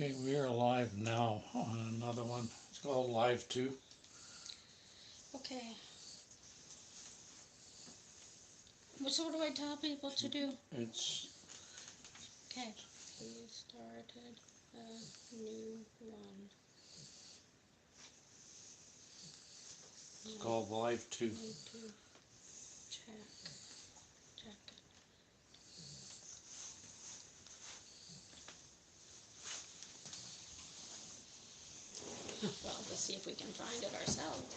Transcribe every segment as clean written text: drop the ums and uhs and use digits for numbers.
Okay, we are live now on another one. It's called Live 2. Okay. So what do I tell people to do? It's Okay. We started a new one. called Live 2. Need to check it. Well, let's see if we can find it ourselves.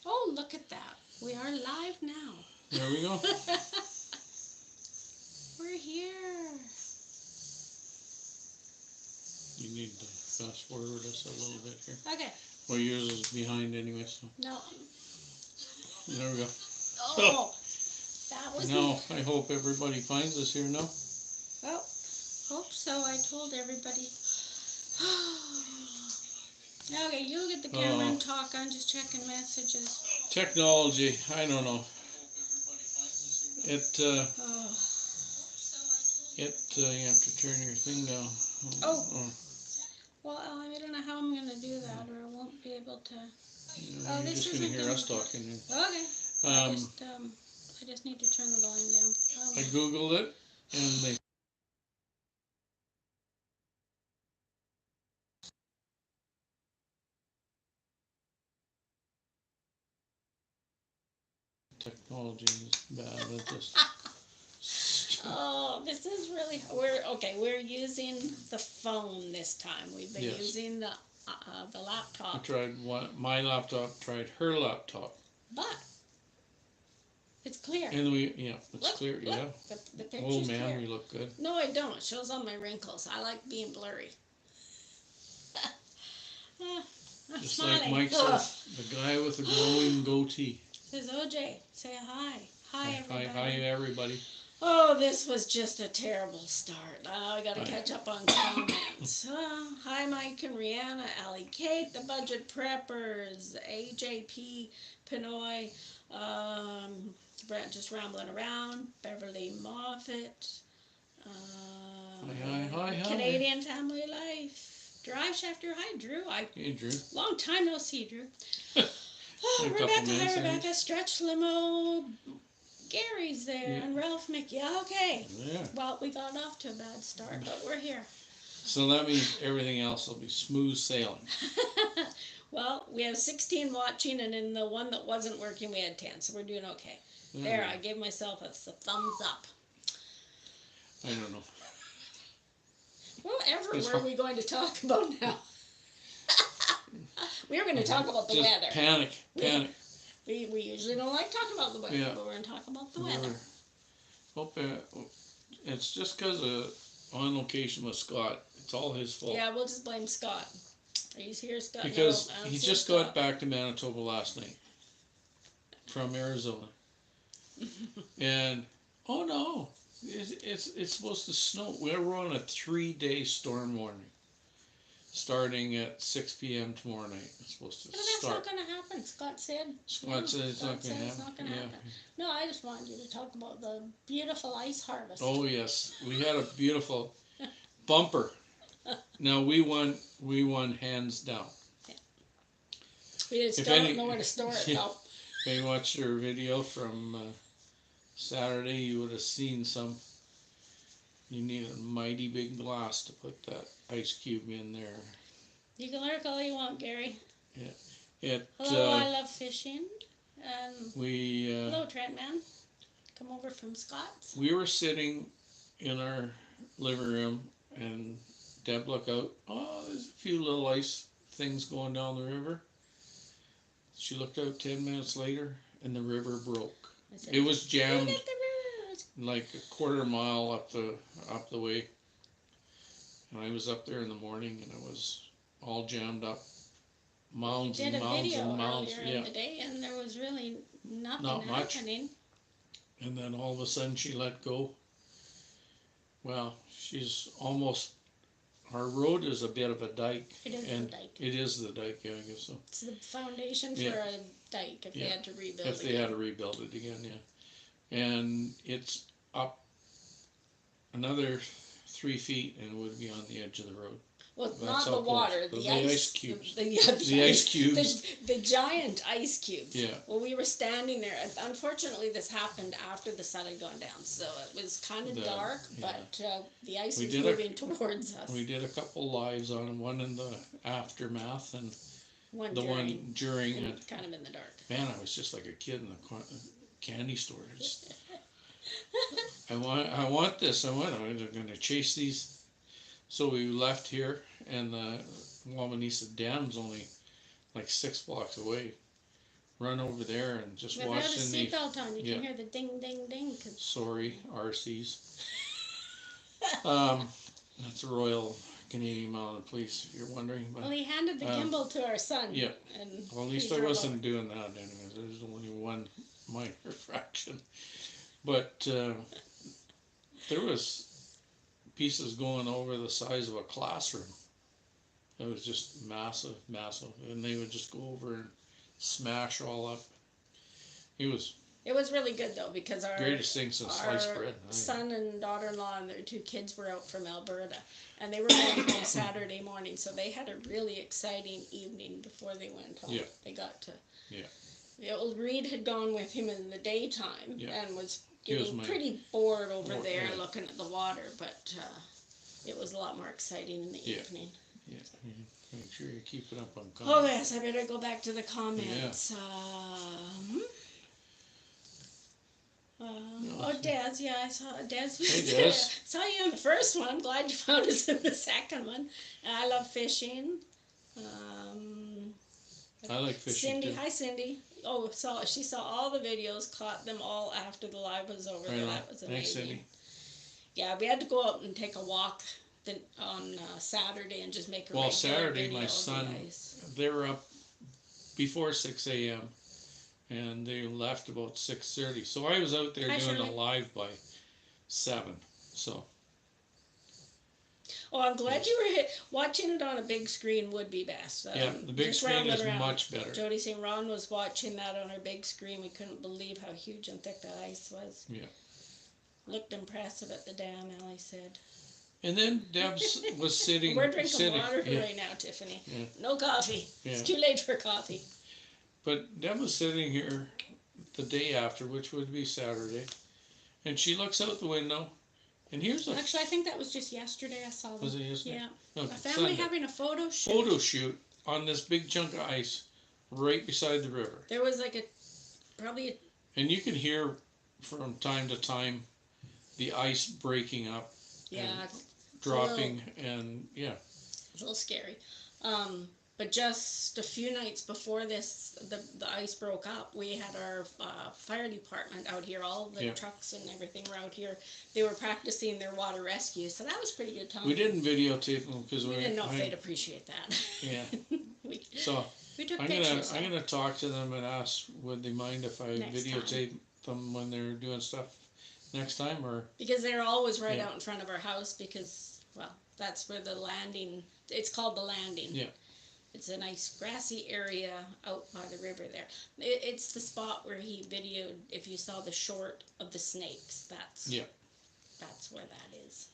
Oh, look at that. We are live now. There we go. We're here. You need to fast forward us a little bit here. Okay. Well, yours is behind anyway, so No. there we go. Oh, that was Now, I hope everybody finds us here now. Well, hope so. I told everybody. Okay, you look at the camera and talk. I'm just checking messages. Technology, I don't know. It, Oh. you have to turn your thing down. Oh. Well, I don't know how I'm going to do that, or I won't be able to. Oh, you're just going to hear us talking. Okay. I just need to turn the volume down. I Googled it, and they technology is bad at this. Oh, this is really. We're using the phone this time. We've been using the laptop. I tried my laptop, tried her laptop. But it's clear. And it's clear. Look, yeah. The picture's Oh man, clear. we look good. No, I don't. It shows all my wrinkles. I like being blurry. I'm Just smiling. like Mike says, the guy with the glowing goatee. Says OJ, say hi. Hi, everybody. Hi, everybody. Oh, this was just a terrible start. I got to catch up on comments. Hi, Mike and Rihanna, Allie Kate, the Budget Preppers, AJP, Pinoy, Brent just rambling around, Beverly Moffat, Hi. Canadian Family Life, Drive Shafter. Hi, Drew. Hey, Drew. Long time no see, Drew. Rebecca, hi, Rebecca. Stretch Limo. Gary's there and Ralph Mickey. Okay. Yeah. Well, we got off to a bad start, but we're here. So that means everything else will be smooth sailing. Well, we have 16 watching, and in the one that wasn't working, we had 10, so we're doing okay. There, I gave myself a thumbs up. I don't know. Whatever were we going to talk about now? We were going to talk about the weather. Panic. We usually don't like talking about the weather, but we're going to talk about the weather. Hope it's just because on location with Scott. It's all his fault. Yeah, we'll just blame Scott. He's here, Scott. Because he just got back to Manitoba last night from Arizona, and oh no, it's supposed to snow. We're on a 3-day storm warning. Starting at 6 p.m. tomorrow night. It's supposed to start. But that's not going to happen, Scott said. Scott said it's not going to happen. No, I just wanted you to talk about the beautiful ice harvest. Oh, yes. We had a beautiful bumper. Now, we won hands down. Yeah. We just don't know where to store it, though. If you watched your video from Saturday, you would have seen some. You need a mighty big glass to put that ice cube in there. You can lurk all you want, Gary. Yeah. Hello, I love fishing. Hello, Trent Man. Come over from Scott's. We were sitting in our living room, and Deb looked out. Oh, there's a few little ice things going down the river. She looked out 10 minutes later, and the river broke. It was jammed like a quarter mile up the way. And I was up there in the morning, and it was all jammed up. Mounds and mounds and mounds. Earlier in the day, and there was really nothing happening. And then all of a sudden she let go. Well, she's almost. Our road is a bit of a dike. It is the dike. It is the dike, yeah, I guess so. It's the foundation for a dike if they had to rebuild it. If they had to rebuild it again, yeah. And it's up another 3 feet and it would be on the edge of the road. Well, That's not how the close. water, The, the the ice ice, cubes. yeah, The ice cubes. the giant ice cubes. Yeah. Well, we were standing there. Unfortunately, this happened after the sun had gone down, so it was kind of dark, Yeah. but the ice We was did moving towards us. We did a couple lives on one in the aftermath and One the during, one during it. kind of in the dark. Man, I was just like a kid in the candy store. Just, I want this. I'm going to chase these. So we left here, and the Wawanesa Dam's only like 6 blocks away. Run over there and just If I watch had a in the. seatbelt on, you Yeah. can hear the ding, ding, ding. Sorry, RCs. Um, that's Royal Canadian Mounted Police, if you're wondering. But Well, he handed the gimbal to our son. yeah. And Well, at least I wasn't doing that anyways. There's only one minor fraction. But there was pieces going over the size of a classroom. It was just massive, massive. And they would just go over and smash all up. It was really good though because our greatest thing since sliced bread. Son and daughter-in-law and their 2 kids were out from Alberta, and they were going home Saturday morning, so they had a really exciting evening before they went home. Yeah. They got to. Yeah. The old Reed had gone with him in the daytime and was getting was pretty bored over there yeah. looking at the water, but it was a lot more exciting in the evening. Yeah. Make sure you keep it up on comments. Oh yes, I better go back to the comments. Oh, Daz, yeah, I saw Daz. Hey, Daz. Saw you in the first one. I'm glad you found us in the second one. And I love fishing. I like fishing Cindy, too. hi Cindy. Oh, she saw all the videos, caught them all after the live was over. Right on. That was amazing. Thanks, Cindy. Yeah, we had to go out and take a walk on Saturday and just make a Well, regular Saturday, video my of the son, ice. they were up before 6 a.m. and they left about 6:30. So I was out there doing Shirley. a live by 7. So. Oh, I'm glad you were watching it on a big screen would be best. Yeah, the big screen is much better. Jody St. Ron was watching that on her big screen. We couldn't believe how huge and thick that ice was. Yeah. Looked impressive at the dam, Ellie said. And then Debs was sitting. We're drinking water yeah. right now, Tiffany. Yeah. No coffee. Yeah. It's too late for coffee. But Deb was sitting here the day after, which would be Saturday, and she looks out the window, and here's a. Actually, I think that was just yesterday. I saw them. Was it yesterday? Yeah. No, A family Sunday. having a photo shoot. Photo shoot on this big chunk of ice right beside the river. There was like probably. And you can hear from time to time the ice breaking up. Yeah. And dropping and yeah. It's a little scary. But just a few nights before this, the ice broke up, we had our fire department out here. All the trucks and everything were out here. They were practicing their water rescue, so that was pretty good time. We didn't videotape them because we didn't know if they'd appreciate that. Yeah. we took I'm pictures. I'm gonna talk to them and ask would they mind if I Next videotape them when they're doing stuff next time or because they're always right out in front of our house because that's where the landing. It's called the landing. Yeah. It's a nice grassy area out by the river there. It's the spot where he videoed, if you saw the short of the snakes, that's where that is.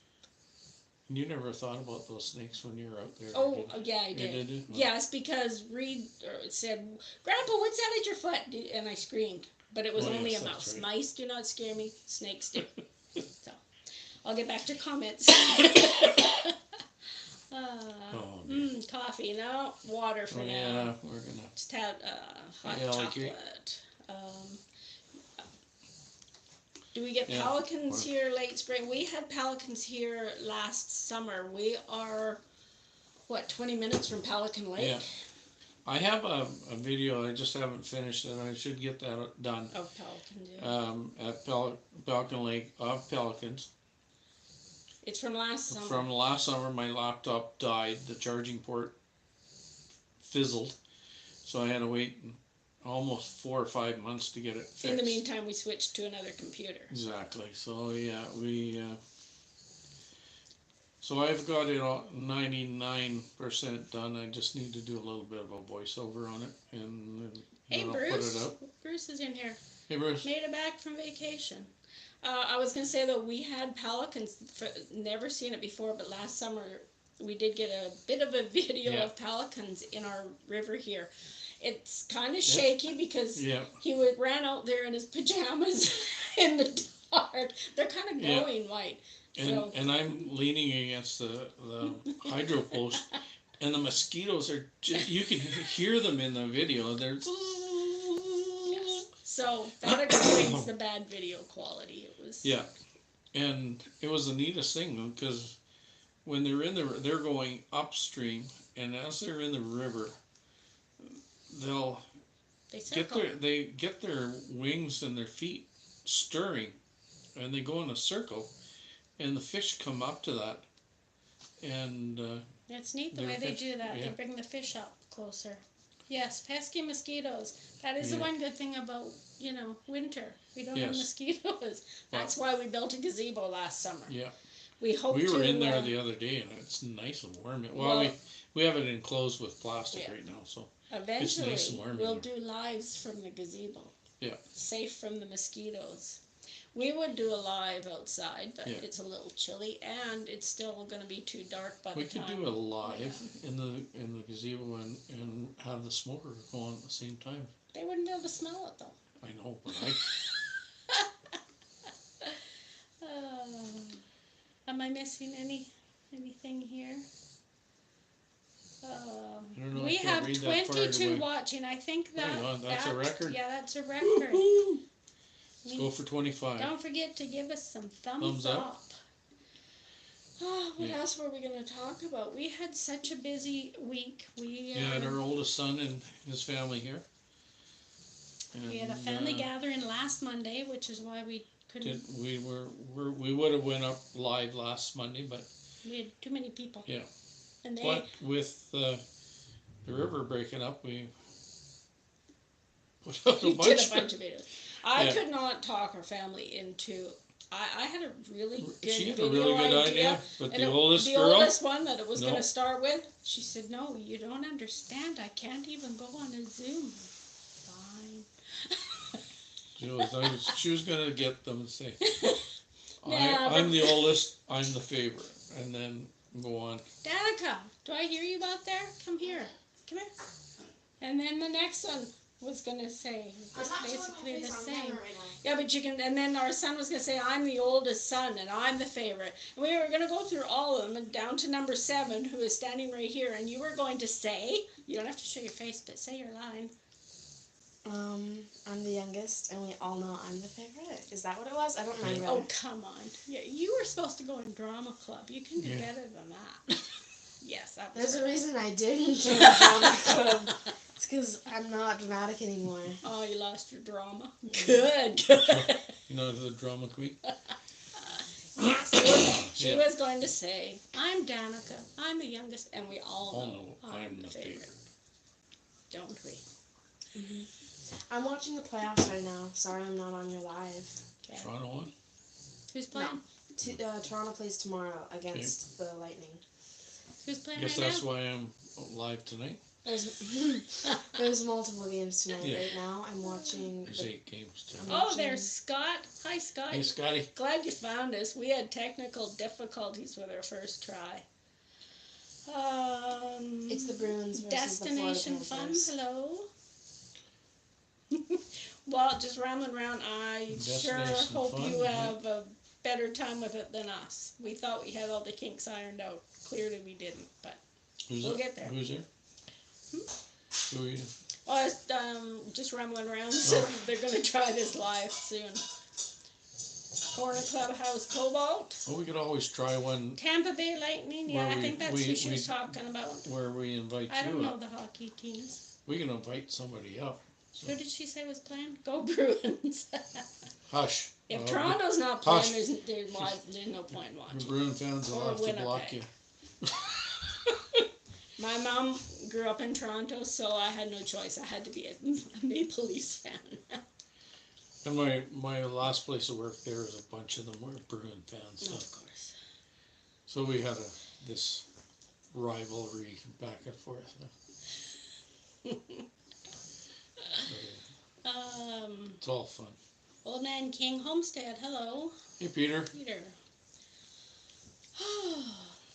You never thought about those snakes when you were out there? Oh, yeah, I did. You did? Yes, because Reed said, Grandpa, what's that at your foot? And I screamed. But it was only a mouse. Right. Mice do not scare me. Snakes do. So, I'll get back to comments. Coffee, no water for now. Yeah, we're gonna just have hot chocolate. Do we get pelicans here late spring? We had pelicans here last summer. We are 20 minutes from Pelican Lake? Yeah. I have a video. I just haven't finished it. I should get that done. Of pelicans, yeah. At Pelican Lake of pelicans. It's from last summer. From last summer, my laptop died. The charging port fizzled, so I had to wait almost 4 or 5 months to get it fixed. In the meantime, we switched to another computer. Exactly. So yeah, so I've got it all 99% done. I just need to do a little bit of a voiceover on it, and hey, then Bruce. I'll put it up. Bruce is in here. Hey, Bruce. Made it back from vacation. I was gonna say that we had pelicans. Never seen it before, but last summer we did get a bit of a video Yeah. of pelicans in our river here. It's kind of Yeah. shaky because Yeah. he ran out there in his pajamas in the dark. They're kind of Yeah. glowing white. And So and I'm leaning against the hydro post, and the mosquitoes are just, you can hear them in the video. They're so that explains the bad video quality. It was yeah, and it was the neatest thing because when they're they're going upstream, and as they're in the river, they'll they circle. they get their wings and their feet stirring, and they go in a circle, and the fish come up to that, and It's neat the they're way they fish. do that. They Yeah, bring the fish up closer. Yes, pesky mosquitoes. That is the yeah, one good thing about, winter. We don't have yes. mosquitoes. Well, That's why we built a gazebo last summer. yeah. We hope We were in to. there the other day, and it's nice and warm. Well, Well, we have it enclosed with plastic yeah. right now, so it's Eventually, nice and warm in we'll there. do lives from the gazebo. Yeah. Safe from the mosquitoes. We would do a live outside, but Yeah. it's a little chilly, and it's still going to be too dark by We the could time. do a live in the gazebo and have the smoker go on at the same time. They wouldn't be able to smell it though. I know, but Uh, am I missing anything here? I don't know. I We can't have read that far 22 away. watching. I think Hang on, that's a record. Yeah, that's a record. Woo-hoo! Let's go for 25. Don't forget to give us some Thumbs up. Oh, what Yeah. else were we going to talk about? We had such a busy week. We had our oldest son and his family here. And, we had a family gathering last Monday, which is why we couldn't. we would have went up live last Monday, but We had too many people. yeah. And But with the river breaking up, we put out we a did bunch. a bunch of videos. I Yeah. could not talk our family into. I had a really good She had a video really good idea. but And the oldest girl, oldest one that it was No. going to start with, she said, "No, you don't understand. I can't even go on a Zoom." Fine. she was going to get them to say, Nah, I'm the oldest, I'm the favorite, and then go on. Danica, do I hear you out there? Come here. Come here. And then the next one was going to say just basically the same. Yeah, but you can, and then our son was going to say, "I'm the oldest son and I'm the favorite." And we were going to go through all of them and down to number 7, who is standing right here. And you were going to say, you don't have to show your face, but say your line. I'm the youngest, and we all know I'm the favorite. Is that what it was? I don't remember. Oh, come on. Yeah, you were supposed to go in drama club. You can do Yeah. better than that. Yes, that was There's a her. reason I didn't join the drama club. It's because I'm not dramatic anymore. Oh, you lost your drama. Good, good. You know, the drama queen. She was going to say, "I'm Danica. I'm the youngest," and we all know I'm the favorite. Don't we? Mm-hmm. I'm watching the playoffs right now. Sorry I'm not on your live. Okay. Toronto on. Who's playing? Toronto plays tomorrow against the Lightning. Who's playing Guess right that's now? why I'm live tonight. There's multiple games tonight. Yeah. Right now I'm watching. There's 8 games tonight. Oh, there's Scott. Hi, Scott. Hey, Scotty. Glad you found us. We had technical difficulties with our first try. It's the Bruins versus Destination the Fun. Florida Panthers. Hello. Well, just rambling around. I sure Destination hope Fun, you yeah. have a better time with it than us. We thought we had all the kinks ironed out. Clearly, we didn't, but Who's we'll that? get there. Who's there? Who are you? Well, I was just rambling around. So they're going to try this live soon. Corner Clubhouse Cobalt. Well, we could always try one Tampa Bay Lightning. Yeah, Where I think that's we- who she we- was talking about. where we invite I don't you know up. the hockey teams. We can invite somebody up. So. Who did she say was playing? Go Bruins. Hush. If Well, Toronto's not Hush. playing, there's no point the watching. Bruin fans will Or have to block Winnipeg. you. My mom grew up in Toronto, so I had no choice. I had to be a Maple Leafs fan. And my last place of work there is a bunch of them were Bruin fans. So, Of course. so we had this rivalry back and forth. But, it's all fun. Old Man King Homestead. Hello, Hey, Peter. Peter.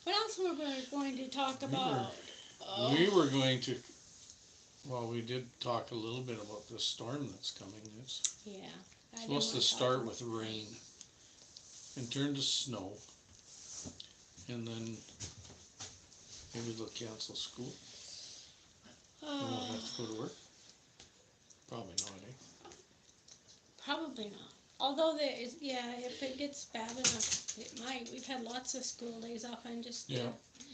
What else were we going to talk We were about? we Oh, were going to. Well, we did talk a little bit about the storm that's coming. It's yeah. I didn't supposed to want to talk start about with rain and turn to snow, and then maybe they'll cancel school. I won't have to go to work. Probably not, eh? Probably not. Although there is, yeah, if it gets bad enough, it might. We've had lots of school days off and just. Yeah,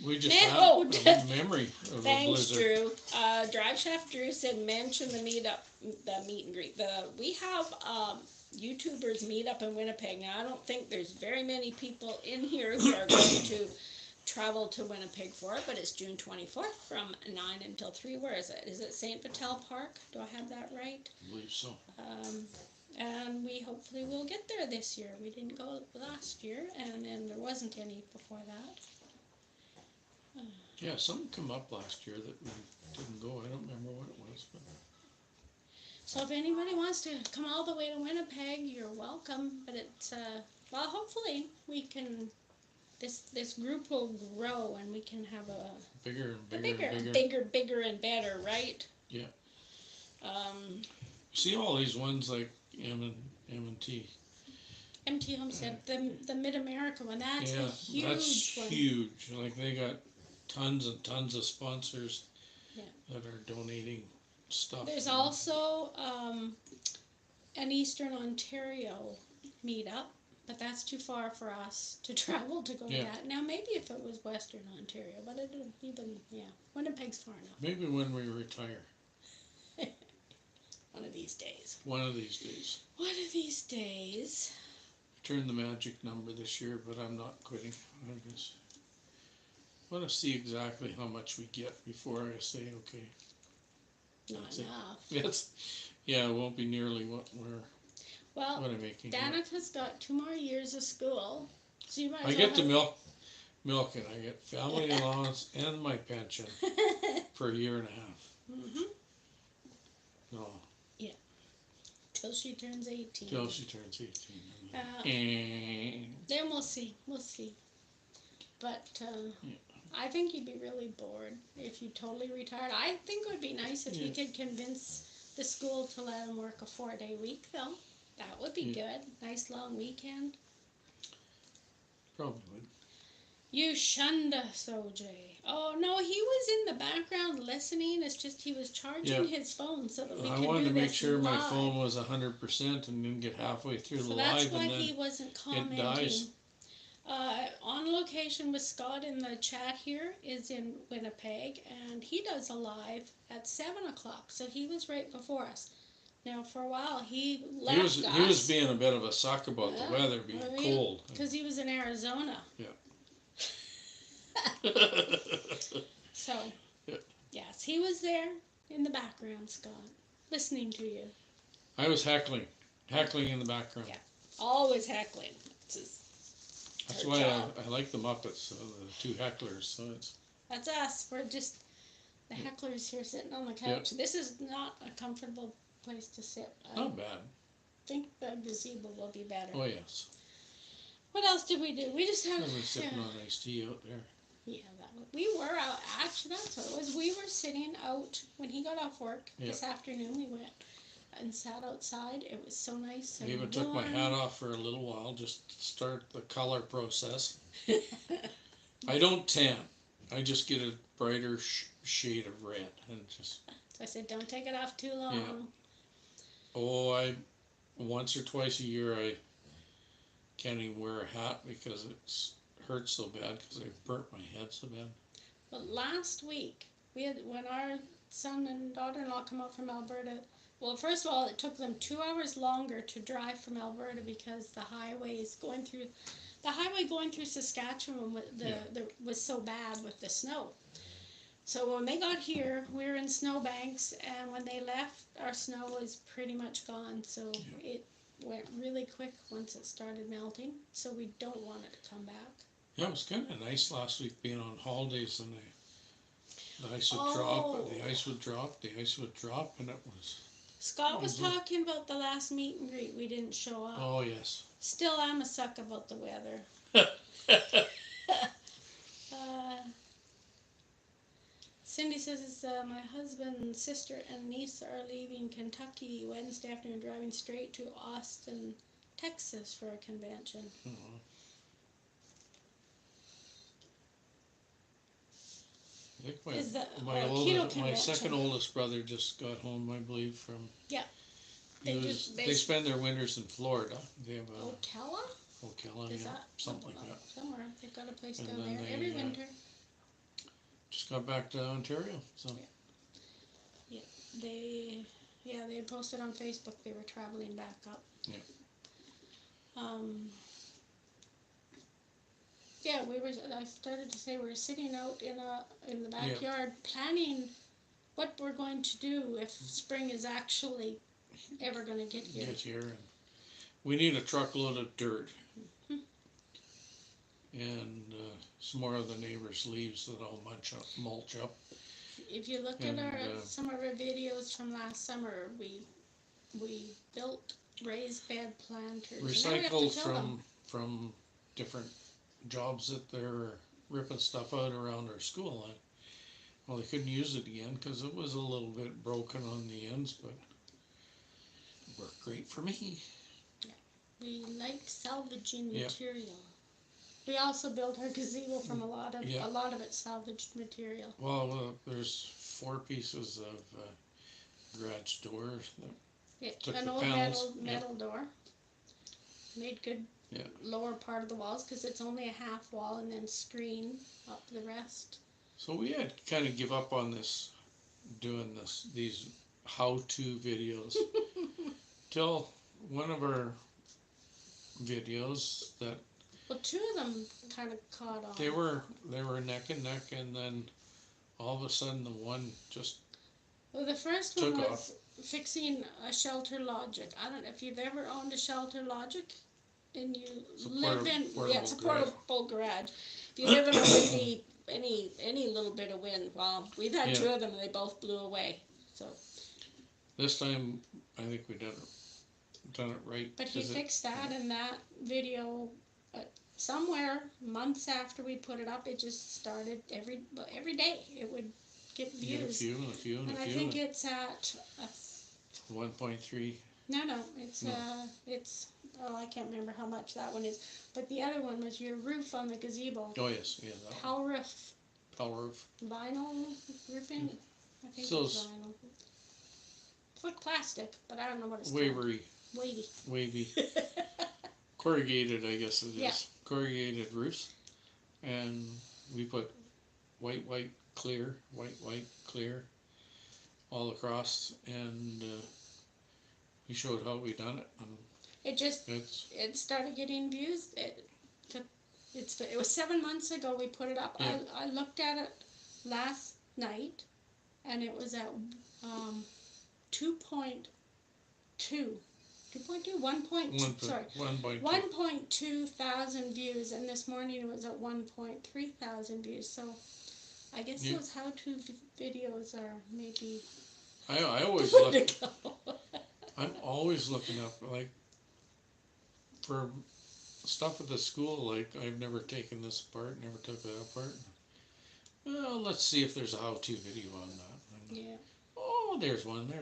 we just Man, had oh, a memory of a thanks, blizzard. Drew. Drive Chef Drew said mention the meetup, the meet and greet. We have YouTubers meet up in Winnipeg. Now I don't think there's very many people in here who are going to travel to Winnipeg for it, but it's June 24th from 9 until 3. Where is it? Is it St. Vital Park? Do I have that right? I believe so. And we hopefully will get there this year. We didn't go last year, and then there wasn't any before that. Yeah, something come up last year that we didn't go. I don't remember what it was, but So if anybody wants to come all the way to Winnipeg, you're welcome. But it's well, hopefully we can. This group will grow, and we can have bigger and a bigger and bigger. bigger and better, right? Yeah. Um, See all these ones like M&T. MT Homestead, the Mid America one. That's Yeah, a huge that's one. huge. Like they got tons and tons of sponsors Yeah. that are donating stuff. There's also an Eastern Ontario meetup, but that's too far for us to travel to go to Yeah. that. Now maybe if it was Western Ontario, but it didn't even Winnipeg's far enough. Maybe when we retire, One of these days. one of these days. One of these days. Turn the magic number this year, but I'm not quitting. I just want to see exactly how much we get before I say okay. Not That's it. enough. It's yeah, it won't be nearly what Well, I'm making. Danica's got 2 more years of school, so you might I as get to well milk and I get family allowance and my pension for a year and a half. Mhm. No, Till she turns 18. till she turns 18. Then we'll see. We'll see. But Yeah. I think you'd be really bored if you totally retired. I think it would be nice if you could convince the school to let him work a 4-day week, though. That would be good. Nice long weekend. Probably would. You shunned us, OJ. Oh, no, he was in the background listening. It's just he was charging his phone so that we I could wanted do to make this sure my live. phone was 100% and didn't get halfway through So the that's live why and then he wasn't it commenting. dies. On location with Scott in the chat here is in Winnipeg, and he does a live at 7 o'clock, so he was right before us. Now, for a while, he left us. He was being a bit of a suck about the weather being cold. Because he was in Arizona. Yeah. So, Yeah. yes, he was there in the background, Scott, listening to you. I was heckling in the background. Yeah. Always heckling. That's why I like the Muppets, the two hecklers. So That's us. We're just the hecklers here sitting on the couch. This is not a comfortable place to sit. Not bad. I think the gazebo will be better. Oh yes. What else did we do? We just had. I was sipping on iced tea out there. Yeah, we were out. Actually, that's what it was. We were sitting out when he got off work this afternoon. We went and sat outside. It was so nice. I even took my hat off for a little while just to start the color process. I don't tan. I just get a brighter shade of red and just. So I said, don't take it off too long. Yeah. Oh, once or twice a year I can't even wear a hat because it hurts so bad because I burnt my head so bad. But last week when our son and daughter-in-law come out from Alberta. Well, first of all, it took them 2 hours longer to drive from Alberta because the highway going through Saskatchewan was so bad with the snow. So when they got here, we were in snowbanks, and when they left, our snow was pretty much gone. So it went really quick once it started melting. So we don't want it to come back. Yeah, it was kind of nice last week being on holidays and the ice would drop, and the ice would drop, and it was Scott was talking about the last meet and greet. We didn't show up. Oh, yes. Still, I'm a suck about the weather. uh, Cindy says my husband, sister, and niece are leaving Kentucky Wednesday afternoon, driving straight to Austin, Texas for a convention. Mhm. I think Is the my keto convention? second oldest brother just got home, I believe, from. Yeah. They spend their winters in Florida. They have a Ocala? Ocala, Is yeah, that something like that. somewhere? They've got a place And down then there they every winter. just got back to Ontario, so. Yeah. They posted on Facebook they were traveling back up. Yeah. Yeah, I started to say we were sitting out in the backyard planning what we're going to do if spring is actually ever going to get here. And we need a truckload of dirt. And some more of the neighbors' leaves that I'll mulch up. If you look at some of our videos from last summer, we built raised bed planters. Recycled from different jobs that they're ripping stuff out around our school. Well, they couldn't use it again because it was a little bit broken on the ends, but it worked great for me. Yeah. We like salvaging material. We also built our gazebo from a lot of it salvaged material. Well, there's 4 pieces of garage doors. An old metal door. Made good lower part of the walls because it's only a half wall and then screen up the rest. So we had to kind of give up on doing these how-to videos till one of our videos that. Well, 2 of them kind of caught on. They were neck and neck, and then all of a sudden the one just. Well, the first one was fixing a Shelter Logic. I don't know if you've ever owned a Shelter Logic, and you live in it's a portable garage. If you live in a any little bit of wind, well, we've had 2 of them and they both blew away. So this time I think we done it right. But he fixed that, and that video. Somewhere months after we put it up, it just started every day. It would get views. Get a few. I think it's at 1.3. No, it's I can't remember how much that one is. But the other one was your roof on the gazebo. Oh yes, Power roof. Power roof. Vinyl roofing. I think it's vinyl. It's like plastic, but I don't know what it's called. Wavy. Corrugated, I guess it is. Yeah. Corrugated roofs, and we put white, clear, all across, and we showed how we done it. It started getting views. It was 7 months ago we put it up. Yeah. I looked at it last night, and it was at 1.2 thousand views, and this morning it was at 1.3 thousand views. So I guess those how-to videos are maybe. I always look. I'm always looking up for stuff at the school. Like I've never taken this apart, never took that apart. Well, let's see if there's a how-to video on that. Yeah. Oh, there's one.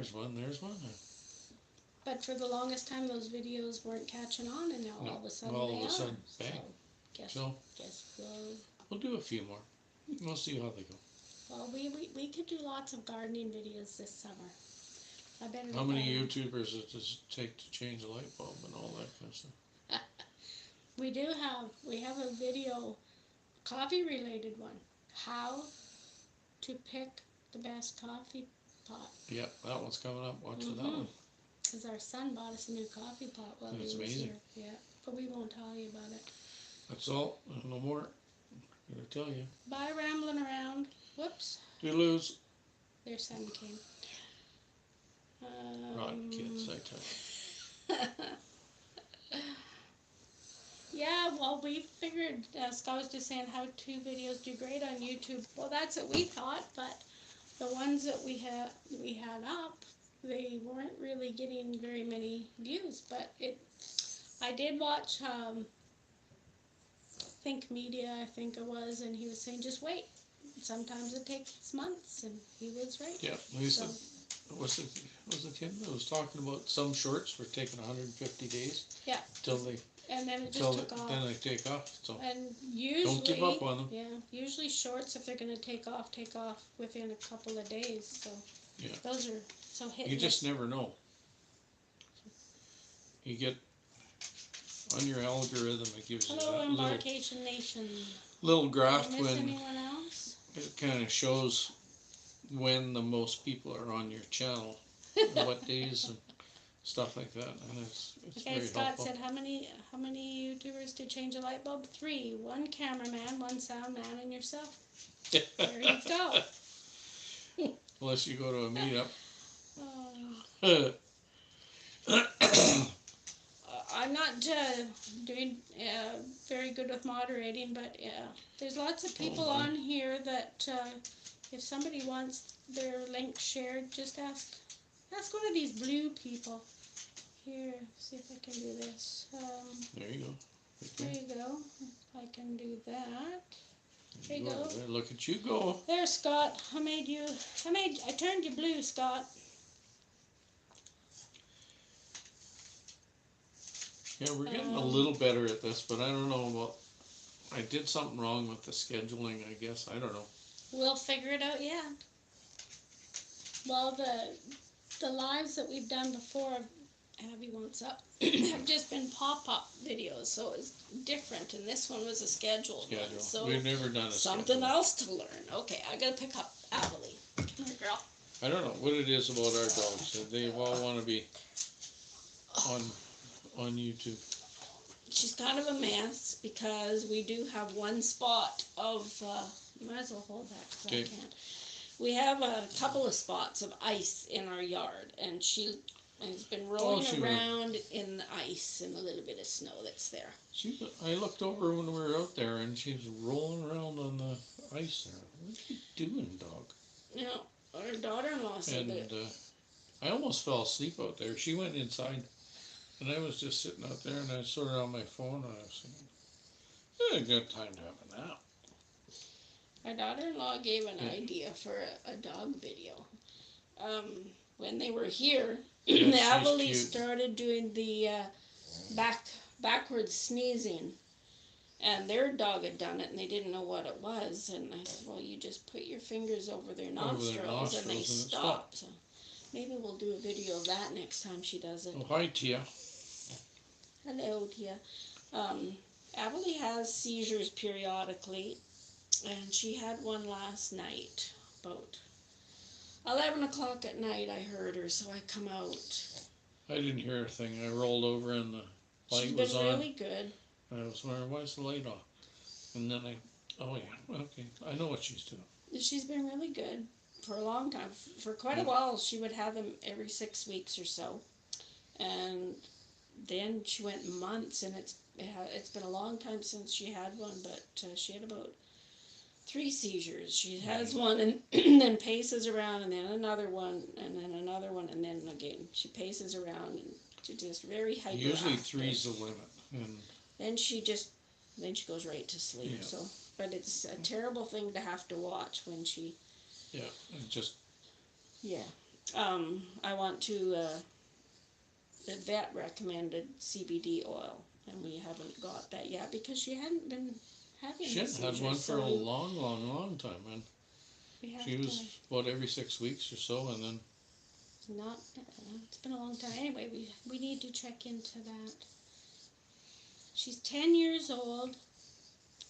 But for the longest time, those videos weren't catching on, and now all of a sudden they are. Bang. So, we'll do a few more. We'll see how they go. Well, we could do lots of gardening videos this summer. How many YouTubers does it take to change a light bulb and all that kind of stuff? We have a video, coffee related one. How to pick the best coffee pot. Yeah, that one's coming up. Watch for that one. Because our son bought us a new coffee pot while he was amazing. Here. Yeah, but we won't tell you about it. That's all. No more. I'm going to tell you. Bye, rambling around. Whoops. Doodaloos. Their son came. Rotten kids, I tell you. Yeah, well, we figured, Scott was just saying how-to videos do great on YouTube. Well, that's what we thought, but the ones that we had up, they weren't really getting very many views, but I did watch Think Media, I think it was, and he was saying just wait. Sometimes it takes months, and he was right. Yeah, So, was it him that was talking about some shorts were taking 150 days yeah, till they and then it till just took off. then they take off. So And don't give usually, up on them. yeah, usually shorts, if they're going to take off within a couple of days. So Yeah. those are so hit. You just never know. You get on your algorithm, it gives you Hello, that Embarkation Nation. little Did I graph miss when anyone else? it kind of shows when the most people are on your channel, and what days and stuff like that, and it's Okay, very Scott helpful. said how many YouTubers did change a light bulb? 3. 1 cameraman, 1 sound man, and yourself. There you go. Unless you go to a meetup. Uh, I'm not doing very good with moderating, but there's lots of people on here that if somebody wants their link shared, just ask one of these blue people. Here, see if I can do this. There you go. There you go. I can do that. There you go. There, look at you go. There, Scott. I turned you blue, Scott. Yeah, we're getting a little better at this, but I don't know about. I did something wrong with the scheduling, I guess. I don't know. We'll figure it out yet. Well, the lives that we've done before, Abby wants up, have just been pop-up videos, so it's different. And this one was a scheduled one. So we've never done a something schedule. else to learn. Okay, I gotta pick up Abilene. Come here, girl. I don't know what it is about our dogs. They all want to be on YouTube. She's kind of a mess because we do have one spot of. You might as well hold that because I can't. We have a couple of spots of ice in our yard, and she has been rolling around in the ice and a little bit of snow that's there. I looked over when we were out there, and she was rolling around on the ice there. What are you doing, dog? You know, our daughter-in-law said that. I almost fell asleep out there. She went inside, and I was just sitting out there, and I was sort of on my phone, and I was thinking, a good time to have a nap. Our daughter-in-law gave an idea for a dog video. When they were here, Abilene started doing the backwards sneezing, and their dog had done it, and they didn't know what it was. And I said, well, you just put your fingers over their nostrils and they stop. So maybe we'll do a video of that next time she does it. Oh, hi, Tia. Hello, Tia. Abilene has seizures periodically. And she had one last night, about 11 o'clock at night I heard her, so I come out. I didn't hear a thing. I rolled over and the light was on. She's been really good. I was wondering, why is the light off? And then oh yeah, okay, I know what she's doing. She's been really good for a long time. For quite a while, she would have them every 6 weeks or so. And then she went months, and it's been a long time since she had one, but she had about 3 seizures. She has one and then paces around, and then another one, and then another one, and then again. She paces around, and she's just very hyperactive. Usually 3's the limit. And then she goes right to sleep. Yeah. So, but it's a terrible thing to have to watch when she. Yeah, just. Yeah, I want to. The vet recommended CBD oil, and we haven't got that yet because she hadn't been. She hadn't had one for a long time, man. She was about every 6 weeks or so, and then. It's been a long time. Anyway, we need to check into that. She's 10 years old.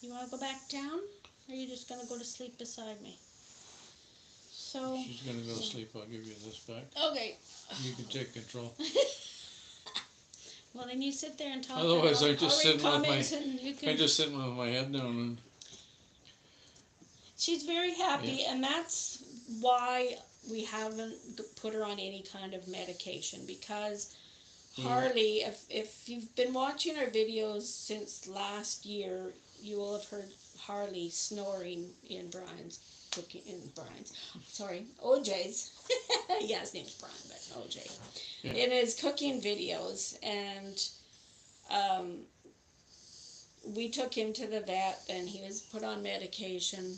You want to go back down, or are you just going to go to sleep beside me? So. She's going to go to sleep. I'll give you this back. Okay. You can take control. Well, then you sit there and talk. Otherwise, I'm just sitting with my head down. And she's very happy, and that's why we haven't put her on any kind of medication, because Harley, if you've been watching our videos since last year, you will have heard Harley snoring in Brian's cooking in Brian's. Sorry, OJ's. Yeah, his name's Brian, but OJ. Yeah. In his cooking videos, and um, we took him to the vet, and he was put on medication.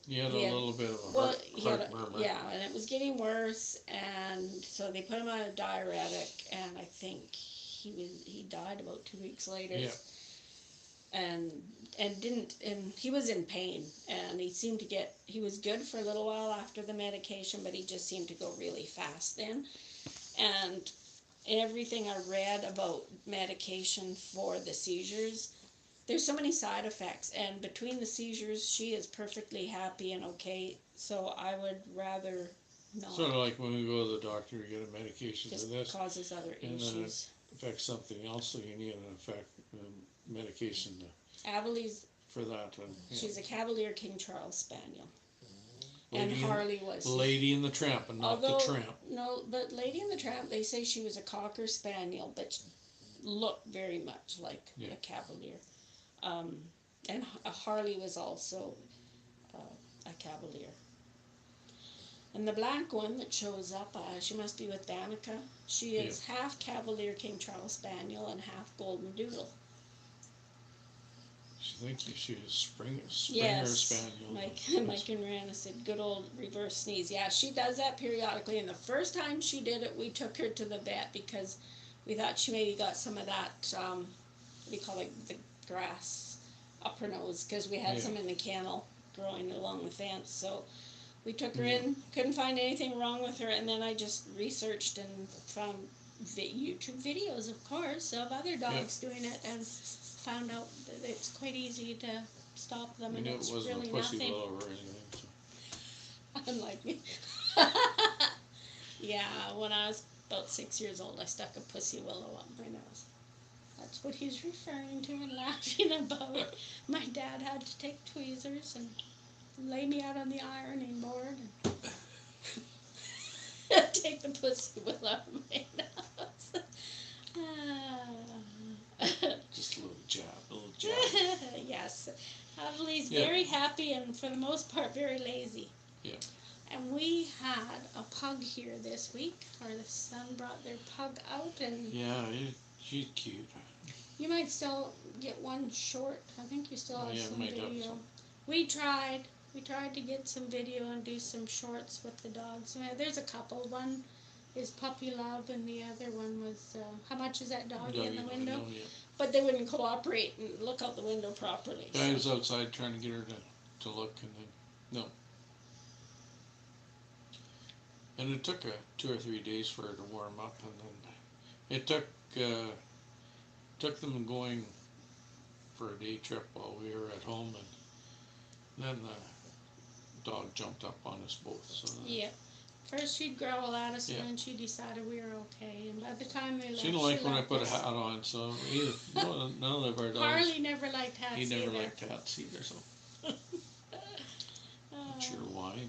He had a little bit of a Well, heart murmur. yeah, and it was getting worse, and so they put him on a diuretic, and I think he died about 2 weeks later. Yeah. And he was in pain, and he was good for a little while after the medication, but he just seemed to go really fast then. And everything I read about medication for the seizures, there's so many side effects, and between the seizures she is perfectly happy and okay, so I would rather not. Sort of like when we go to the doctor, you get a medication just for this, causes other and issues. then it affects something else, so you need medication Avalie's, for that. And, she's a Cavalier King Charles Spaniel. Lady And Harley was. Lady and the Tramp, and not the Tramp. No, but Lady and the Tramp, they say she was a Cocker Spaniel, but looked very much like a Cavalier. And Harley was also a Cavalier. And the black one that shows up, she must be with Danica. She is half Cavalier King Charles Spaniel and half Golden Doodle. I think she was Springer Spaniel. Mike and Rihanna said, good old reverse sneeze. Yeah, she does that periodically, and the first time she did it, we took her to the vet because we thought she maybe got some of that, what do you call it, the grass up her nose, because we had some in the kennel growing along the fence. So we took her in, couldn't find anything wrong with her, and then I just researched and found YouTube videos, of course, of other dogs doing it, and found out that it's quite easy to stop them, and it's really nothing. Or anything, so. Unlike me. Yeah, when I was about 6 years old, I stuck a pussy willow up my nose. That's what he's referring to and laughing about. My dad had to take tweezers and lay me out on the ironing board and take the pussy willow out of my nose. Just a little jab. Yes. Avalie's very happy and for the most part very lazy. Yeah. And we had a pug here this week. Our son brought their pug out, and she's cute. you might still get one short. I think you still have some video. Some. We tried to get some video and do some shorts with the dogs. There's a couple. One is Puppy Love, and the other one was How Much Is That Doggy in the Window? But they wouldn't cooperate and look out the window properly. I was outside trying to get her to look, and then no. And it took 2 or 3 days for her to warm up, and then it took them going for a day trip while we were at home, and then the dog jumped up on us both. So First she'd growl at us, and then she decided we were okay. And by the time we left, she didn't like when I put a hat on, so none of our dogs. Harley never liked hats either. He never liked hats either, so. Not sure why.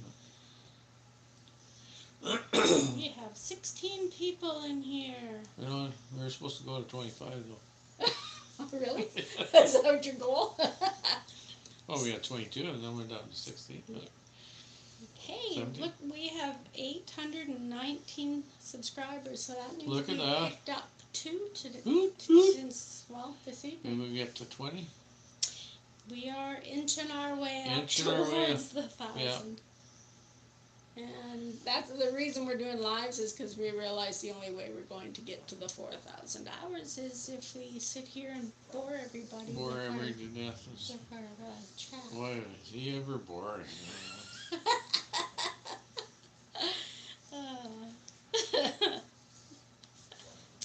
We have 16 people in here. You know, we were supposed to go to 25 though. Oh, really? Is that your goal? Well, we had 22 and then we're down to 16. But hey, 17. Look, we have 819 subscribers, so that means look we at picked up 2 today. Since, this evening. Maybe we get to 20? We are inching our way up towards the 1,000. And that's the reason we're doing lives, is because we realize the only way we're going to get to the 4,000 hours is if we sit here and bore everybody. Bore everybody to death. With our chat. Boy, is he ever boring.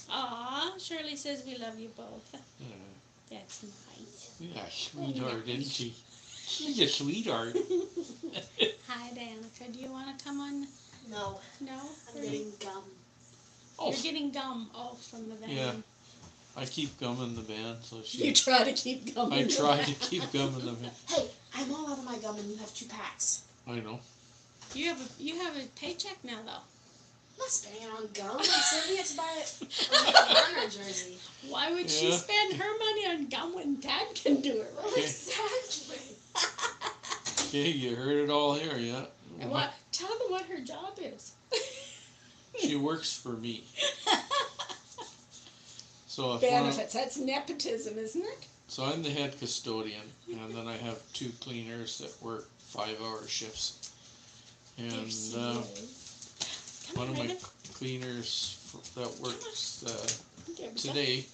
Aw, Shirley says we love you both. That's nice. Yeah, sweetheart, isn't she? She's a sweetheart. Hi, Danica. Do you want to come on? No. No? I'm getting gum. Oh. You're getting gum from the van. Yeah. I keep gum in the van, so she... You try to keep gum I try to keep gum in the van. Hey, I'm all out of my gum and you have 2 packs. I know. You have a paycheck now, though. I'm not spending it on gum. I'm saving it to buy a Runner jersey. Why would she spend her money on gum when Dad can do it, right? Exactly. Okay, you heard it all here, yeah. And what? Tell them what her job is. She works for me. So if Benefits. That's nepotism, isn't it? so I'm the head custodian, and then I have 2 cleaners that work 5-hour shifts. And Come one on, of my Raven. cleaners that works There we go. today,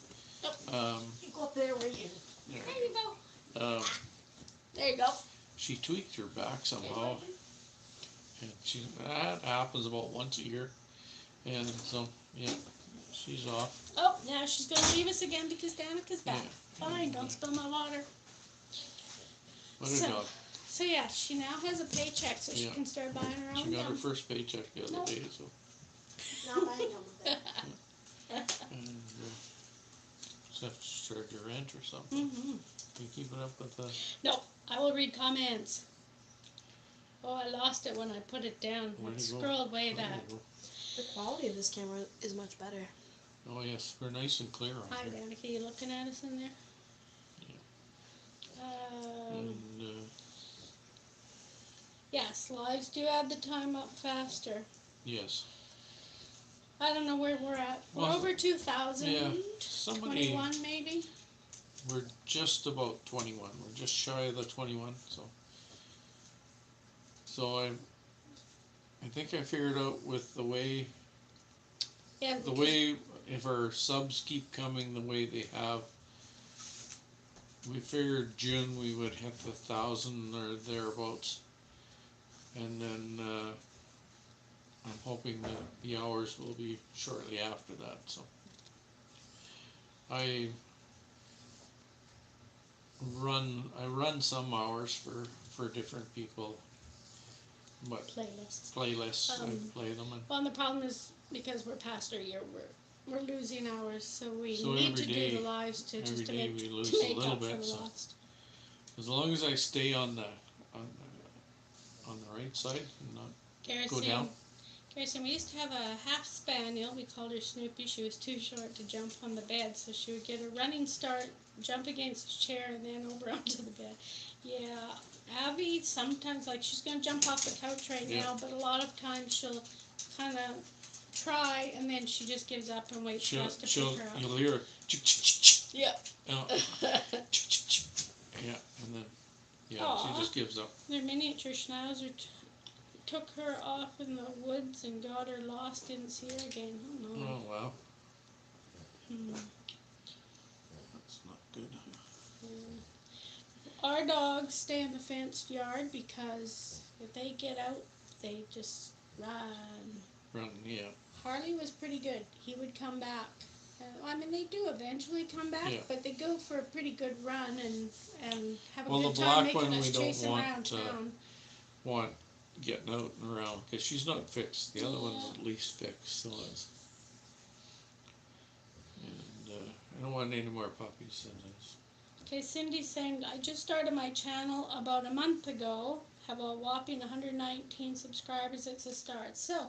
You go up there where you. there, There you go. um, There you go. she tweaked her back Okay, somehow, Raven. and that happens about once a year, and so yeah, she's off. Oh, now she's going to leave us again because Danica's back. Yeah. Fine, don't spill my water. What a dog. So yeah, she now has a paycheck, so she Yeah. can start buying her own She got her gum. first paycheck the other Nope. day, so Not buying them with it. and just have to charge your rent or something. Mm-hmm. You keeping up with the? No, I will read comments. Oh, I lost it when I put it down. Where'd It it go? scrolled way There back. you The quality of this camera is much better. go. Oh yes, we're nice and clear on Hi, here. Danica, you looking at us in there? And Yes, lives do add the time up faster. yes, I don't know where we're at. We're Well, over 2,000. yeah, somebody. 21 maybe? We're just about 21. We're just shy of the 21. So I think I figured out with the way Yeah, if our subs keep coming the way they have, we figured June we would hit the 1,000 or thereabouts, and then I'm hoping that the hours will be shortly after that. So I run some hours for different people, but playlists I play them, and Well, and the problem is because we're past our year, we're losing hours, so we So need every to day- do the lives to every just to day make, we lose to a make little up for bit, the so- lost. as long as I stay on the right side and not go down. Garrison, we used to have a half spaniel. We called her Snoopy. She was too short to jump on the bed, so she would get a running start, jump against a chair, and then over onto the bed. Yeah, Abby sometimes, like, she's going to jump off the couch right Yeah. now, but a lot of times she'll kind of try, and then she just gives up and waits for us to pick her up. You'll hear her, Yeah. yeah, and then Aw. she just gives up. Their miniature schnauzer took her off in the woods and got her lost, didn't see her again. Oh no. Oh wow, Hmm. that's not good. Our dogs stay in the fenced yard because if they get out, they just run. Run, yeah. Harley was pretty good. He would come back. I mean, they do eventually come back, Yeah. but they go for a pretty good run and have a Well, good the time black making one us we don't chase want, around town. Want getting out and around because she's not fixed. The other one's Yeah. at least fixed, so it's. And I don't want any more puppies than this. Okay, Cindy's saying, I just started my channel about a month ago. Have a whopping 119 subscribers. It's a start. So,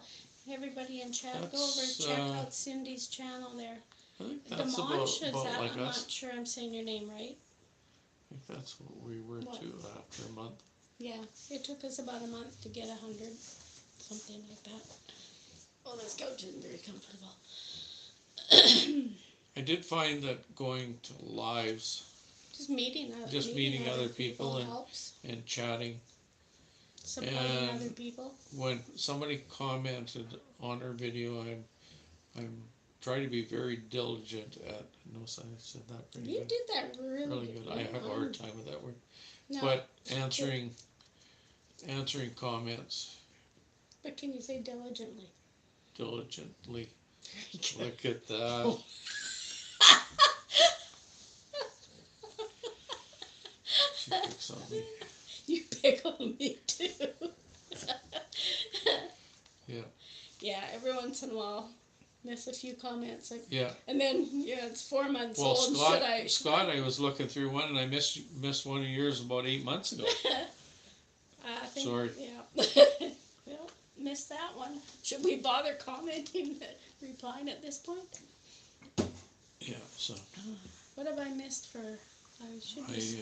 everybody in chat, go over and That's, check out Cindy's channel there. I think that's Demonche, is about that? like I'm us. not sure I'm saying your name right. I think that's what we were What? too after a month. Yeah, it took us about a month to get 100, something like that. Oh, this couch isn't very comfortable. I did find that going to lives Just meeting other people helps. and chatting. Supporting and other people. When somebody commented on our video, I'm trying to be very diligent at. Notice I said that pretty You good. did that really Really good. I have a hard time with that word. No, But answering comments but can you say diligently? diligently. Very good. Look at that. She picks on me. You pick on me too. Yeah. Yeah, every once in a while, miss a few comments. Yeah. And then, it's 4 months Well, old. Scott, I was looking through one and I missed one of yours about 8 months ago. I think, Sorry. Yeah. Well, missed that one. Should we bother commenting, replying at this point? Yeah. So What have I missed for? I should be.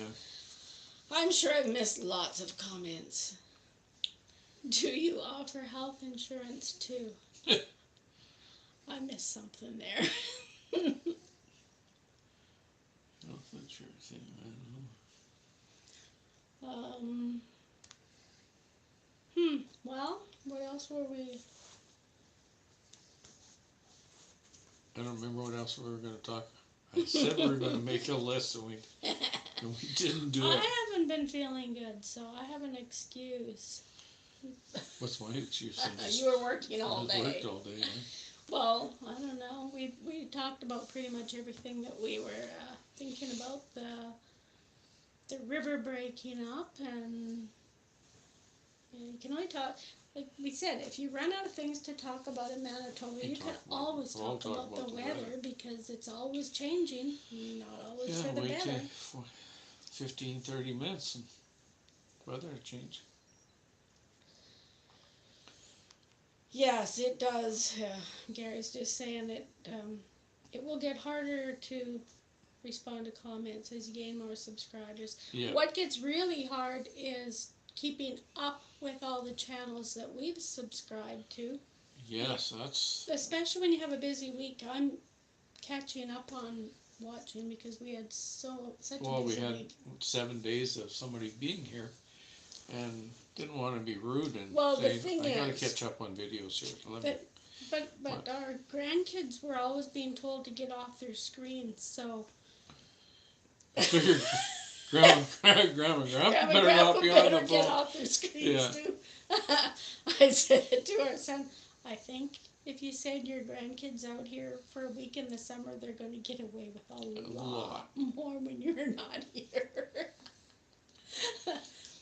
I'm sure I've missed lots of comments. Do you offer health insurance too? I missed something there. Health insurance thing, I um, well, what else were we? don't remember what else we were going to talk. I said we were going to make a list, and we didn't do it. I haven't been feeling good, so I have an excuse. What's my excuse? You were working all I day. worked all day. Well, I don't know. We talked about pretty much everything that we were thinking about the river breaking up, and you can only talk. Like we said, if you run out of things to talk about in Manitoba, you can always talk about the weather because it's always changing, not always for the better. 15, 30 minutes and weather change. Yes, it does. Gary's just saying it will get harder to respond to comments as you gain more subscribers. Yeah. What gets really hard is keeping up with all the channels that we've subscribed to. Yes, that's... Especially when you have a busy week. I'm catching up on watching because we had such a busy week. Well, we had 7 days of somebody being here and didn't want to be rude and say, I got to catch up on videos here. But our grandkids were always being told to get off their screens, so... I figured Grandma and Grandpa better not be on the phone. Get off their screens too. I said to our son, I think if you send your grandkids out here for a week in the summer, they're going to get away with a lot more when you're not here.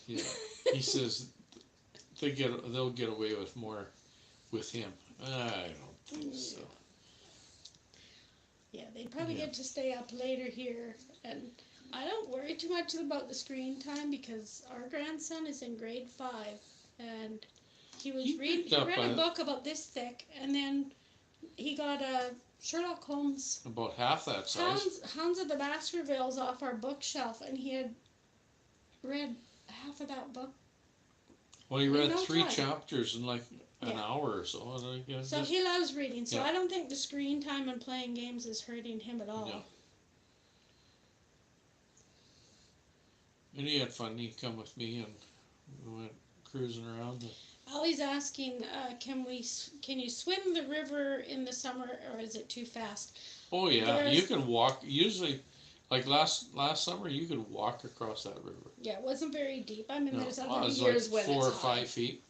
Yeah, he says they'll get away with more with him. I don't think so. Yeah, they'd probably get to stay up later here, and I don't worry too much about the screen time because our grandson is in grade 5, and he read a book about this thick, and then he got a Sherlock Holmes. About half that size. Hounds of the Baskervilles off our bookshelf, and he had read half of that book. Well, he read 3 chapters in like an hour or so. So he loves reading. So I don't think the screen time and playing games is hurting him at all. No. And he had fun. He'd come with me, and we went cruising around. Ollie's asking, can you swim the river in the summer, or is it too fast? Oh yeah, you can walk. Usually, like last summer, you could walk across that river. Yeah, it wasn't very deep. I mean, there's other years like when 4 it's or 5 feet.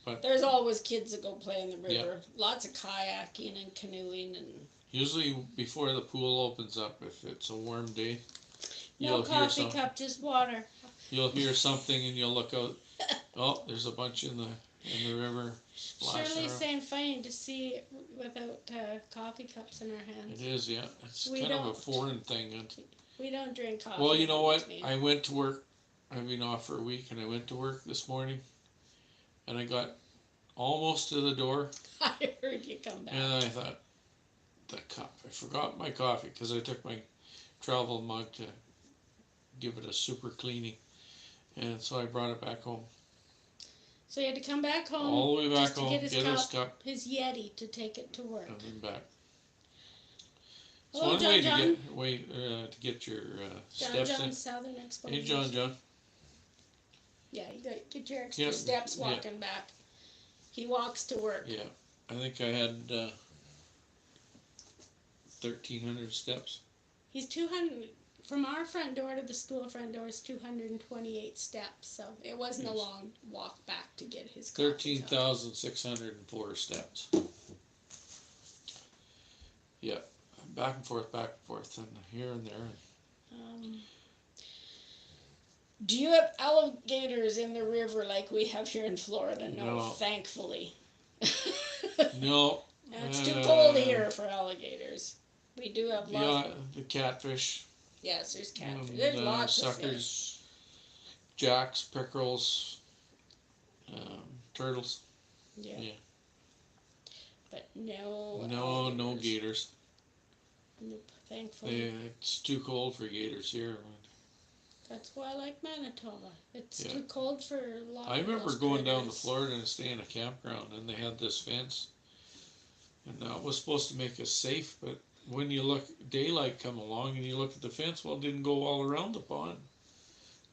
But there's always kids that go play in the river. Lots of kayaking and canoeing and. Usually before the pool opens up, if it's a warm day, no coffee cup, just water. You'll hear something and you'll look out. Oh, there's a bunch in the river splashing. Shirley's saying funny to see without coffee cups in our hands. It is, yeah. It's kind of a foreign thing. We don't drink coffee. Well, you know what? I went to work. I've been off for a week, and I went to work this morning, and I got almost to the door. I heard you come back. And I thought, the cup. I forgot my coffee because I took my travel mug to give it a super cleaning, and so I brought it back home. So you had to come back home. All the way back home, get his cup, his Yeti, to take it to work. And then back. It's Hello, one John, way to get your steps John in. Southern Exposure. Hey, John. Yeah, you got to get your extra steps walking back. He walks to work. Yeah, I think I had 1,300 steps. He's 200. From our front door to the school front door is 228 steps, so it wasn't a long walk back to get his coffee. 13,604 steps. Yeah, back and forth, and here and there. Do you have alligators in the river like we have here in Florida? No. Thankfully. No. It's too cold here for alligators. We do have lots. Yeah, the catfish. Yes, there's catfish. There's lots suckers, of fish. jacks, pickerels, turtles. Yeah. But no gators. Nope, thankfully. It's too cold for gators here. That's why I like Manitoba. It's Yeah. too cold for a lot I of remember those going down to critters. Florida and staying in a campground, and they had this fence, and that was supposed to make us safe. But when you look, daylight come along, and you look at the fence, well, it didn't go all around the pond.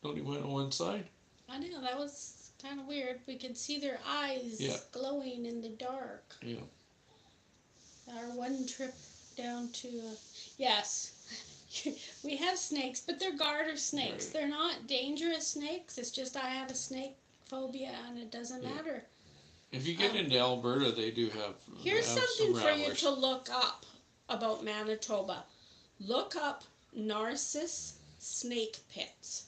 It only went on one side. I know, that was kind of weird. We could see their Yeah. eyes glowing in the dark. Yeah. Our one trip down to, yes, we have snakes, but they're garter snakes. Right. They're not dangerous snakes. It's just I have a snake phobia, and it doesn't Yeah. matter. If you get Um, into Alberta, they Here's have some something for you rattlers. to look up about Manitoba. Look up Narcissus snake pits.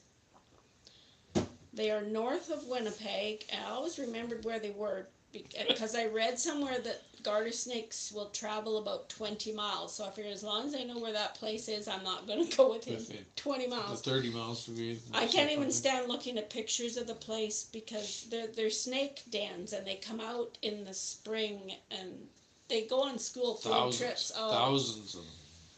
They are north of Winnipeg, and I always remembered where they were because I read somewhere that garter snakes will travel about 20 miles. So I figured as long as I know where that place is, I'm not going to go within Within 20 the miles. 30 miles to be. I can't even stand looking at pictures of the place because they're snake dens and they come out in the spring and they go on school field trips. Oh, Thousands of them.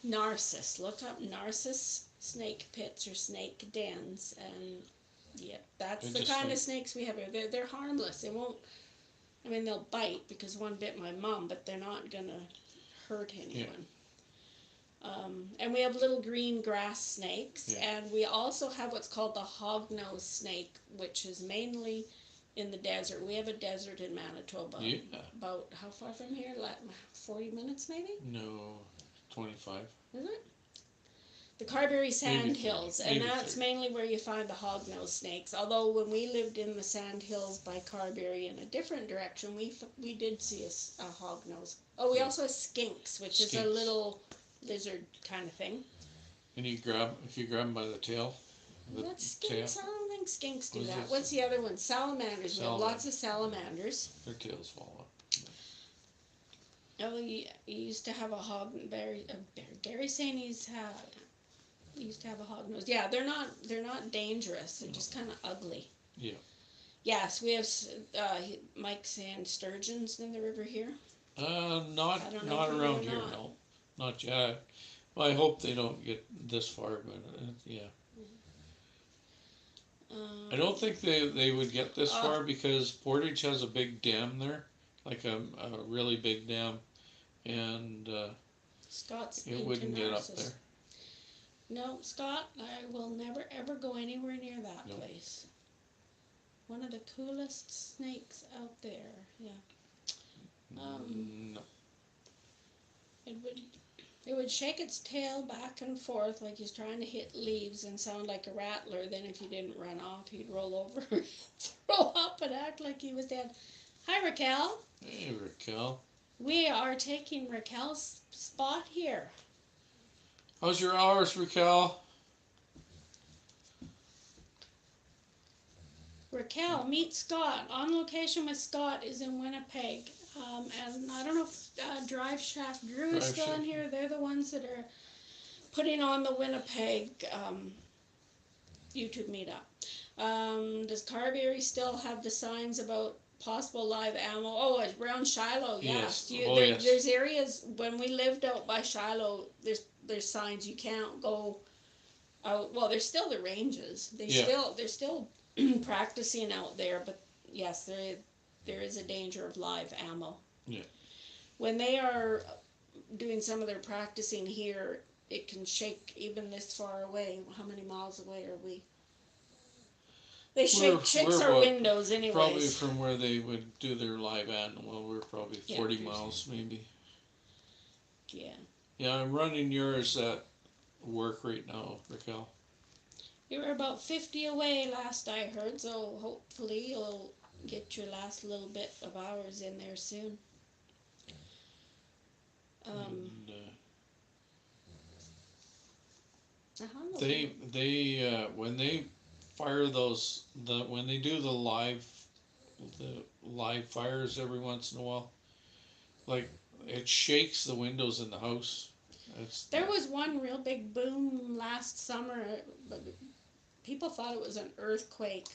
Narcissus. Look up Narcissus snake pits or snake dens, and yeah, that's the kind of snakes we have here. They're harmless. They won't. I mean, they'll bite because one bit my mom, but they're not gonna hurt anyone. And we have little green grass snakes, and we also have what's called the hognose snake, which is mainly in the desert. We have a desert in Manitoba. Yeah. About how far from here? Like 40 minutes, maybe? No, 25. Is it? The Carberry Sand Maybe 30, Hills, and maybe that's 30. mainly where you find the hognose snakes. Although when we lived in the Sand Hills by Carberry in a different direction, we did see a hognose. Oh, we also have skinks, which is a little lizard kind of thing. And if you grab them by the tail. That's skinks. I don't think skinks do that. This? What's the other one? Salamanders. We have lots of salamanders. Their tails fall off. Oh, you used to have a Gary saying he used to have a hognose. Yeah, they're not dangerous. They're just kind of ugly. Yeah. Yes, we have Mike saying sturgeons in the river here. Not around here. Not. No, not yet. Well, I hope they don't get this far, but yeah. I don't think they would get this far because Portage has a big dam there, like a really big dam, and Scott's it wouldn't get up there. No, Scott, I will never ever go anywhere near that place. One of the coolest snakes out there. Yeah. No. It would shake its tail back and forth like he's trying to hit leaves and sound like a rattler. Then if you didn't run off, he'd roll over, throw up, and act like he was dead. Hi, Raquel. Hey, Raquel. We are taking Raquel's spot here. How's your hours, Raquel? Raquel, meet Scott. On location with Scott is in Winnipeg. And I don't know if Drive Shaft Drew is still in here. They're the ones that are putting on the Winnipeg YouTube meetup. Does Carberry still have the signs about possible live ammo? Oh, around Shiloh, yes. Yes. There's areas, when we lived out by Shiloh, there's signs you can't go out. Well, there's still the ranges. They're still practicing out there, but yes, there is a danger of live ammo. Yeah. When they are doing some of their practicing here, it can shake even this far away. How many miles away are we? They shakes our windows anyways. Probably from where they would do their live animal, we're probably 40 miles maybe. Yeah. Yeah, I'm running yours at work right now, Raquel. You were about 50 away last I heard, so hopefully you'll get your last little bit of hours in there soon. They when they fire when they do the live fires every once in a while, like it shakes the windows in the house. There was one real big boom last summer, but people thought it was an earthquake,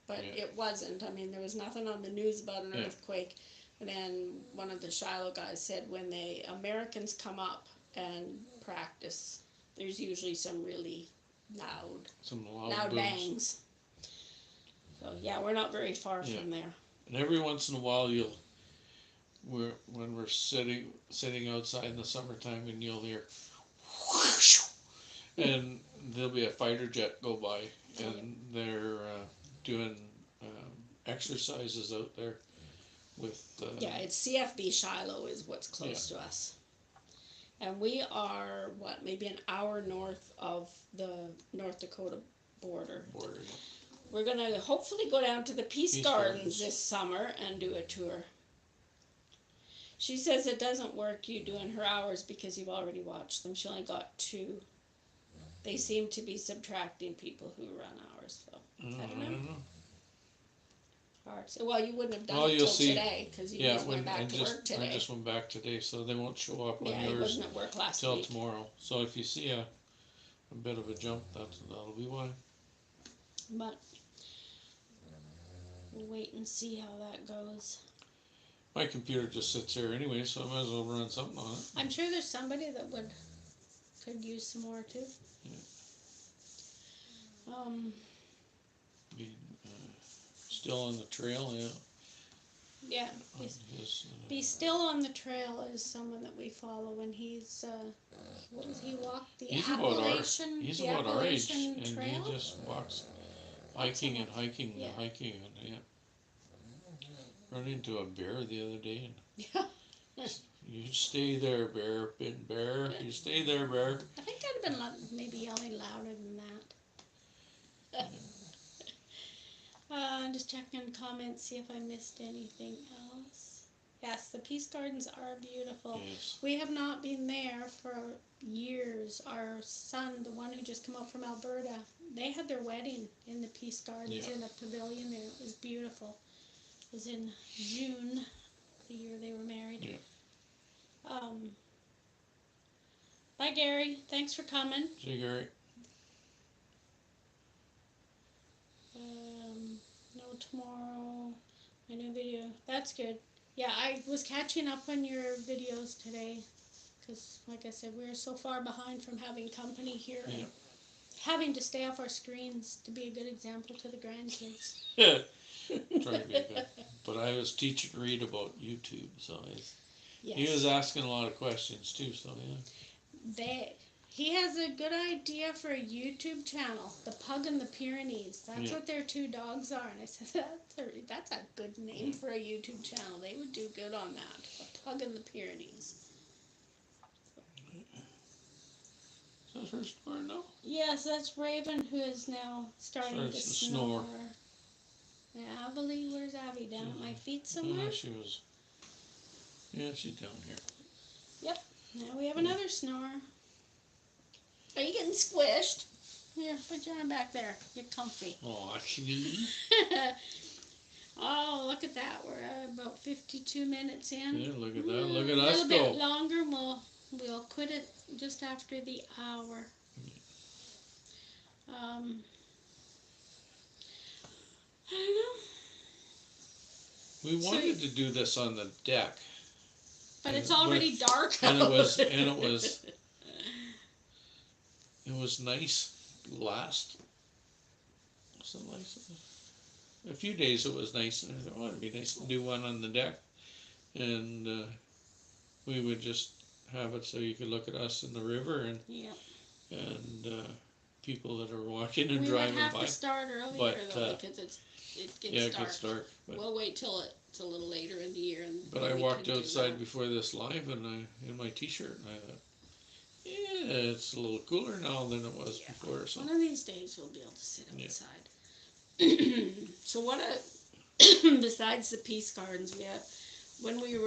but it wasn't. I mean, there was nothing on the news about an earthquake. And then one of the Shiloh guys said when the Americans come up and practice, there's usually some really loud, some loud booms. bangs. So yeah, we're not very far Yeah. from there. And every once in a while, when we're sitting outside in the summertime, and you'll hear, and there'll be a fighter jet go by, and they're doing exercises out there with. Yeah, it's CFB Shiloh is what's close to us. And we are, what, maybe an hour north of the North Dakota border. We're going to hopefully go down to the Peace Gardens this summer and do a tour. She says it doesn't work you doing her hours because you've already watched them. She only got 2. They seem to be subtracting people who run hours, so I don't know. Hard. So, well, you wouldn't have done it till today because you just went back to work today. I just went back today, so they won't show up on Yeah, yours it wasn't at work last till week. tomorrow. So if you see a bit of a jump, that'll be why. But we'll wait and see how that goes. My computer just sits here anyway, so I might as well run something on it. I'm sure there's somebody that could use some more too. Yeah. Still on the trail, yeah. Yeah. Be Still on the Trail is someone that we follow, and he's what does he walk? He's about our age, and he just walks hiking and hiking and hiking and Run into a bear the other day, and you stay there, bear, bear. You stay there, bear. I think I'd have been maybe yelling louder than that. I'm just checking comments, see if I missed anything else. Yes, the Peace Gardens are beautiful. Yes. We have not been there for years. Our son, the one who just came up from Alberta, they had their wedding in the Peace Gardens in a pavilion there. It was beautiful. It was in June, the year they were married. Yeah. Bye, Gary. Thanks for coming. See you, Gary. No tomorrow. My new video. That's good. Yeah, I was catching up on your videos today because, like I said, we're so far behind from having company here and having to stay off our screens to be a good example to the grandkids. Try to be good. But I was teaching Reed about YouTube, so he was asking a lot of questions too. So he has a good idea for a YouTube channel, The Pug in the Pyrenees. That's what their 2 dogs are. And I said, that's a good name for a YouTube channel. They would do good on that. The Pug in the Pyrenees. Is that her snoring now? Yes, that's Raven, who is now starting to snore. Yeah, Abilene, where's Abby? Down at my feet somewhere? Yeah, she's down here. Yep. Now we have another snore. Are you getting squished? Here, put your arm back there. Get comfy. Oh, actually. Oh, look at that. We're at about 52 minutes in. Yeah, look at that. Look at us go. A little bit longer, and we'll quit it just after the hour. I don't know. We wanted to do this on the deck. But it's already dark. And it was nice a few days it was nice, and I thought, it'd be nice to do one on the deck, and we would just have it so you could look at us in the river and people that are walking and driving by. We would have to start earlier though, because it gets dark. It gets dark. We'll wait till it's a little later in the year. But I walked outside before this live, and in my t-shirt, and I thought, it's a little cooler now than it was before. So one of these days we'll be able to sit outside. So besides the Peace Gardens, when we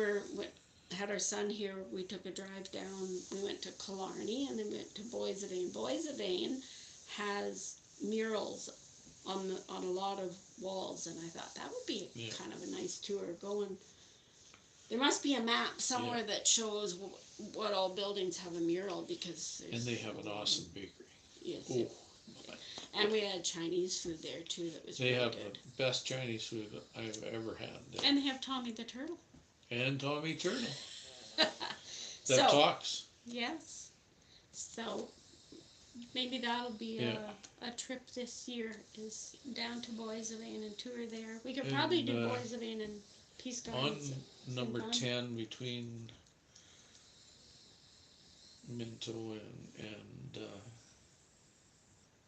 had our son here, we took a drive down. We went to Killarney and then we went to Boissevain. Boissevain has murals on a lot of walls, and I thought that would be kind of a nice tour. There must be a map somewhere that shows what all buildings have a mural, because they have an awesome bakery. Yes. Oh. And we had Chinese food there too. That was They really have good. The best Chinese food that I've ever had there. And they have Tommy the Turtle. And Tommy Turtle. That talks. Yes. So maybe that'll be Yeah. a trip this year, is down to Boissevain and tour there. We could probably And do Boissevain and Peace Gardens. on number 10 between Minto and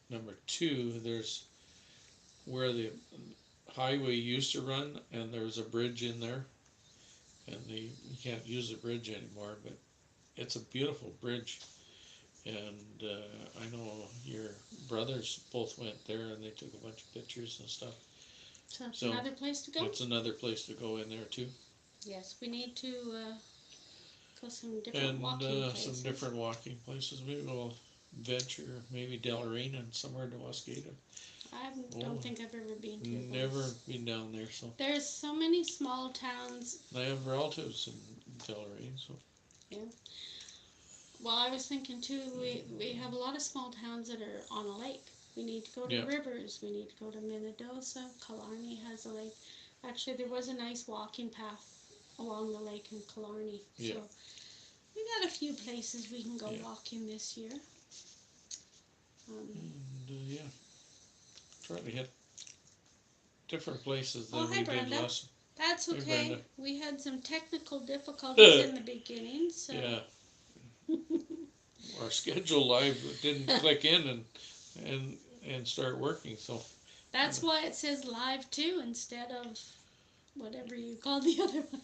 number 2, there's where the highway used to run, and there's a bridge in there, and you can't use the bridge anymore, but it's a beautiful bridge. And I know your brothers both went there, and they took a bunch of pictures and stuff. So that's So another place to go? it's another place to go in there too. Yes, we need to go some different And walking places. some different walking places. Maybe we'll venture maybe Delrene and somewhere to Wascata. I don't think I've ever been to Never those. been down there, so There's so many small towns. I have relatives in Delrene, so Yeah. Well, I was thinking too, we have a lot of small towns that are on a lake. We need to go to Yeah. rivers. We need to go to Minnedosa. Killarney has a lake. Actually, there was a nice walking path along the lake in Killarney. Yeah. So we got a few places we can go Yeah. walking this year. and yeah, try to hit different places Oh, than hi, we did Brenda. last. That's Hey, okay. Brenda. We had some technical difficulties in the beginning, so Yeah, our schedule live didn't click in and start working, so that's why it says live too instead of whatever you call the other one.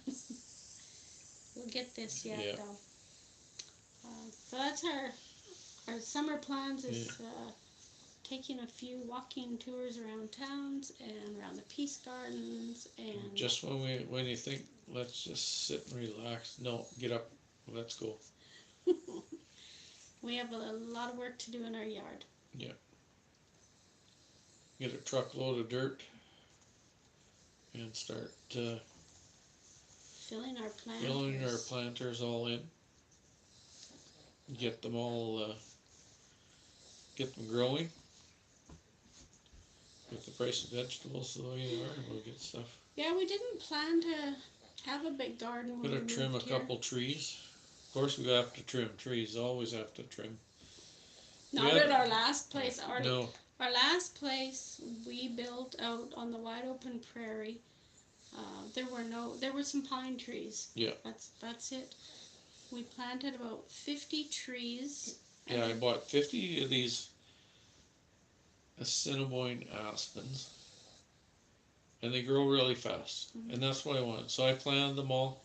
We'll get this yet yeah. though. So that's our summer plans is taking a few walking tours around towns and around the Peace Gardens and Just when you think let's just sit and relax, no, get up, let's go. we have a lot of work to do in our yard. Yeah, get a truckload of dirt and start Filling our planters. filling our planters all in. Get them all get them growing. With the price of vegetables the way they are, we'll get stuff. Yeah, we didn't plan to have a big garden when Gotta we trim a moved here. couple trees. Of course, we have to trim trees. Always have to trim. Not at our last place. No. Our last place we built out on the wide open prairie. There were some pine trees. Yeah. That's it. We planted about 50 trees. Yeah, I bought 50 of these Assiniboine aspens, and they grow really fast, and that's what I wanted. So I planted them all,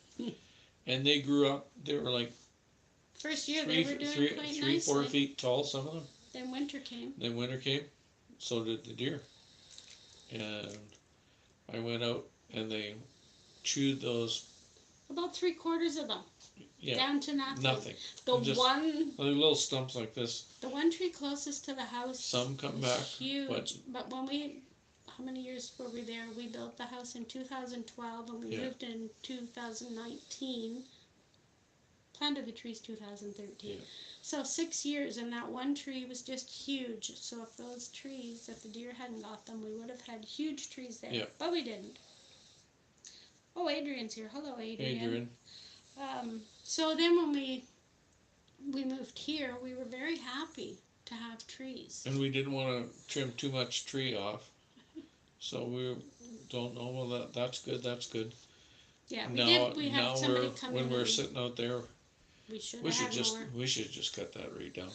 and they grew up. They were like First year they were doing quite nicely. 4 feet tall, some of them. Then winter came. So did the deer, and I went out and they chewed those. About 3/4 of them. Yeah. Down to nothing. Nothing. The just one. Little stumps like this. The one tree closest to the house. Some come back. Huge. But when we, how many years were we there? We built the house in 2012 and we moved in 2019. Planted the trees 2013. Yeah. So 6 years, and that one tree was just huge. So if those trees, if the deer hadn't got them, we would have had huge trees there. Yeah. But we didn't. Oh, Adrian's here. Hello, Adrian. So then when we moved here, we were very happy to have trees. And we didn't want to trim too much tree off. So we don't know, well, that's good, that's good. Yeah, we did. We had somebody come in. When we're sitting out there, we should just cut that right down.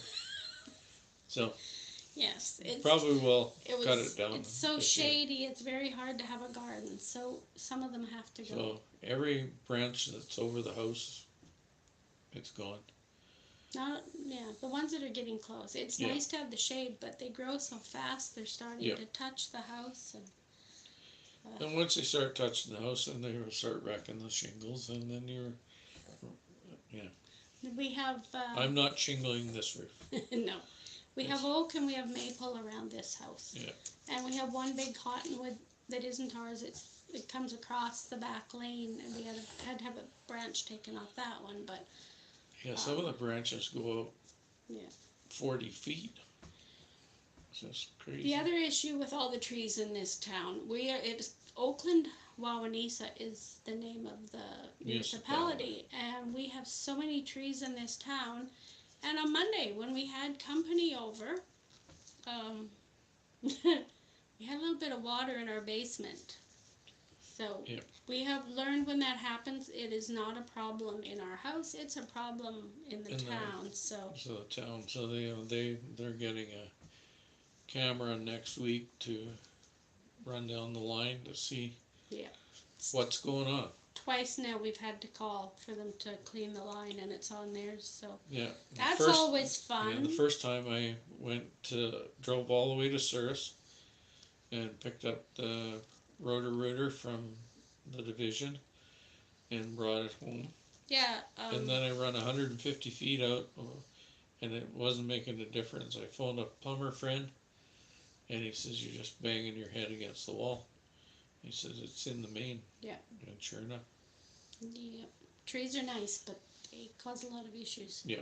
So yes, probably will cut it down. It's so shady. It's very hard to have a garden. So some of them have to go. So every branch that's over the house, it's gone. The ones that are getting close. It's nice to have the shade, but they grow so fast. They're starting to touch the house. And once they start touching the house, then they start wrecking the shingles, and then We have. I'm not shingling this roof. No. We have oak and we have maple around this house. Yeah. And we have one big cottonwood that isn't ours. It comes across the back lane, and we had to have a branch taken off that one, but. Yeah, some of the branches go out 40 feet. It's just crazy. The other issue with all the trees in this town, it's Oakland Wawanesa is the name of the municipality, and we have so many trees in this town, And on Monday, when we had company over, um, we had a little bit of water in our basement. So Yep. we have learned when that happens, it is not a problem in our house. It's a problem in the In town. So the town, so they're getting a camera next week to run down the line to see yeah, what's going on. twice now we've had to call for them to clean the line, and it's on theirs. So Yeah, that's first always yeah, the fun. first time I drove all the way to Souris and picked up the rotor from the division and brought it home. Yeah. And then I run 150 feet out, and it wasn't making a difference. I phoned a plumber friend, and he says you're just banging your head against the wall. He says it's in the main. Yeah. And sure enough. Yeah. Trees are nice, but they cause a lot of issues. Yeah.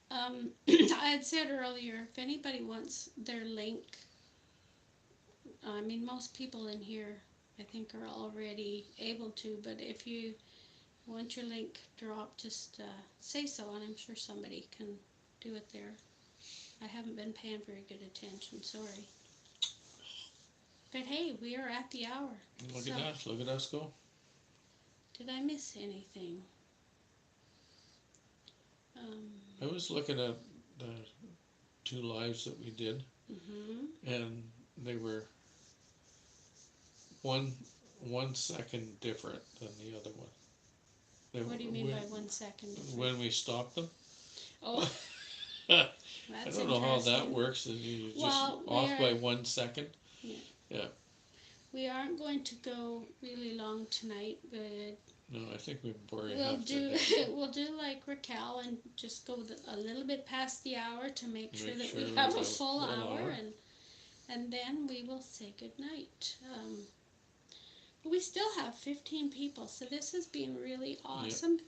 I had said earlier, if anybody wants their link, I mean, most people in here, I think, are already able to, but if you want your link dropped, just say so, and I'm sure somebody can do it there. I haven't been paying very good attention, sorry. But hey, we are at the hour. Look at that. Look at us go. Did I miss anything? Um, I was looking at the two lives that we did, and they were one 1 second different than the other one. what do you mean by 1 second different? When we stopped them? Oh, I that's don't know how that interesting. works. You just Well, off by 1 second. Yeah. Yeah. We aren't going to go really long tonight, but No, I think we already we'll have do to. we'll do like Raquel and just go a little bit past the hour to make sure Make that sure we we have a have full full hour, hour. and then we will say good night. We still have 15 people, so this has been really awesome.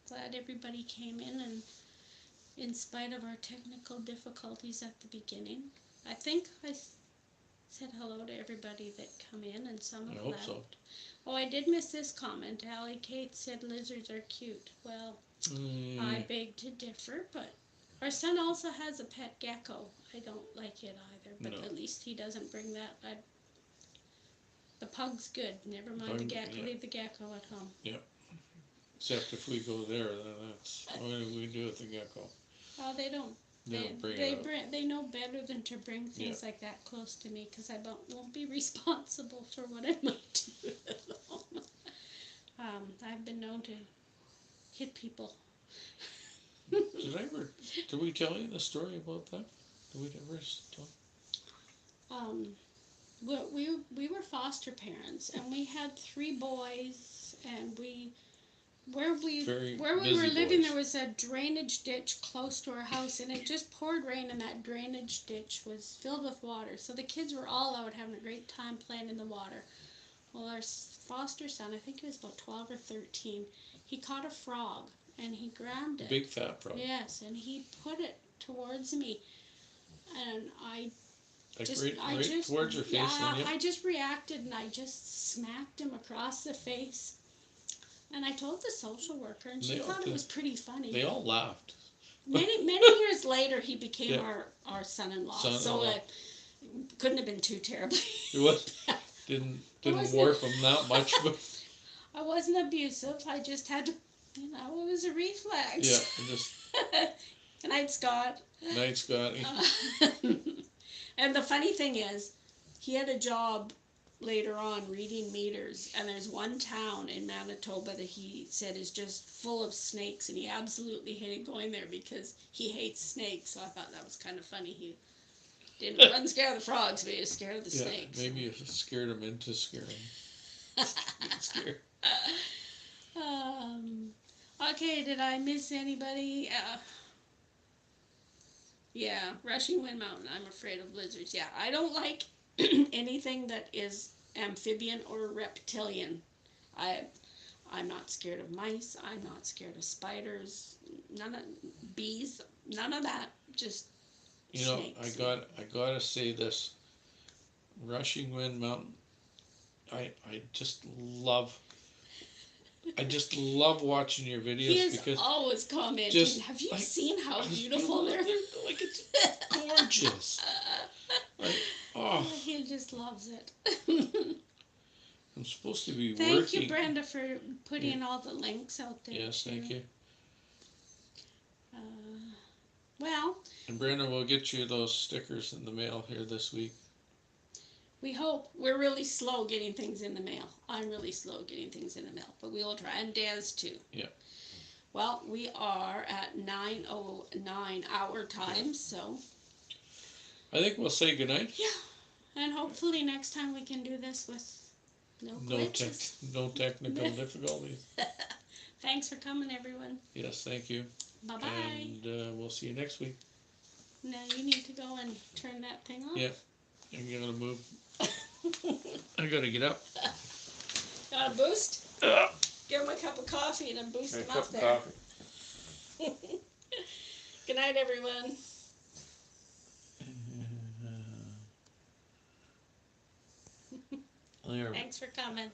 Glad everybody came in spite of our technical difficulties at the beginning. I think I said hello to everybody that come in, and some I have hope left. so. Oh, I did miss this comment. Allie Kate said lizards are cute. Well, I beg to differ, but our son also has a pet gecko. I don't like it either, but No. at least he doesn't bring that. The pug's good. Never mind Pug, the gecko. yeah. Leave the gecko at home. Yep. Except if we go there, then that's what do we do with the gecko? Oh, they don't. They don't bring it out. They know better than to bring things like that close to me because I won't be responsible for what I might do at home. I've been known to hit people. Did we tell you the story about that? Did we ever talk? um, we were foster parents, and we had 3 boys, and Very where we were busy living, boys. there was a drainage ditch close to our house, and it just poured rain, and that drainage ditch was filled with water. So the kids were all out having a great time playing in the water. Well, our foster son, I think he was about 12 or 13, he caught a frog, and he grabbed it. Big fat frog. Yes, and he put it towards me, and I Like just, right towards your face, yeah, then, yeah. I just reacted, and I just smacked him across the face. And I told the social worker, and she thought it was pretty funny. They all laughed. Many years later, he became Yeah. our son-in-law. Son-in-law. So it couldn't have been too terribly. It was didn't warp him that much, but I wasn't abusive. I just had to, it was a reflex. yeah, just Good night, Scott. night, Scotty. And the funny thing is, he had a job later on reading meters, and there's one town in Manitoba that he said is just full of snakes, and he absolutely hated going there because he hates snakes. So I thought that was kind of funny. He wasn't scared of the frogs, but he was scared of the snakes. Maybe you scared him into scaring. Scared. Okay, did I miss anybody? Yeah, Rushing Wind Mountain. I'm afraid of lizards. Yeah, I don't like anything that is amphibian or reptilian. I'm not scared of mice. I'm not scared of spiders. None of bees. None of that. Just snakes. I gotta say this. Rushing Wind Mountain. I just love I just love watching your videos He is because always commenting. just Have you like seen how beautiful they're? like it's gorgeous. Like, oh, He just loves it. I'm supposed to be Thank you, working. Brenda, for Yeah. putting all the links out there. Yes, too. thank you. Uh, well, And Brandon will get you those stickers in the mail here this week. we hope. We're really slow getting things in the mail. I'm really slow getting things in the mail, but we will try. And Daz too. Yeah. Well, we are at 9:09 our time, so I think we'll say goodnight. yeah. And hopefully next time we can do this with no glitches. No technical difficulties. Thanks for coming, everyone. Yes, thank you. Bye bye. And we'll see you next week. Now you need to go and turn that thing off. Yeah. I'm gonna move. I gotta get up. Got a boost? Give him a cup of coffee and then boost him up there. Coffee. Good night, everyone. There. Thanks for coming.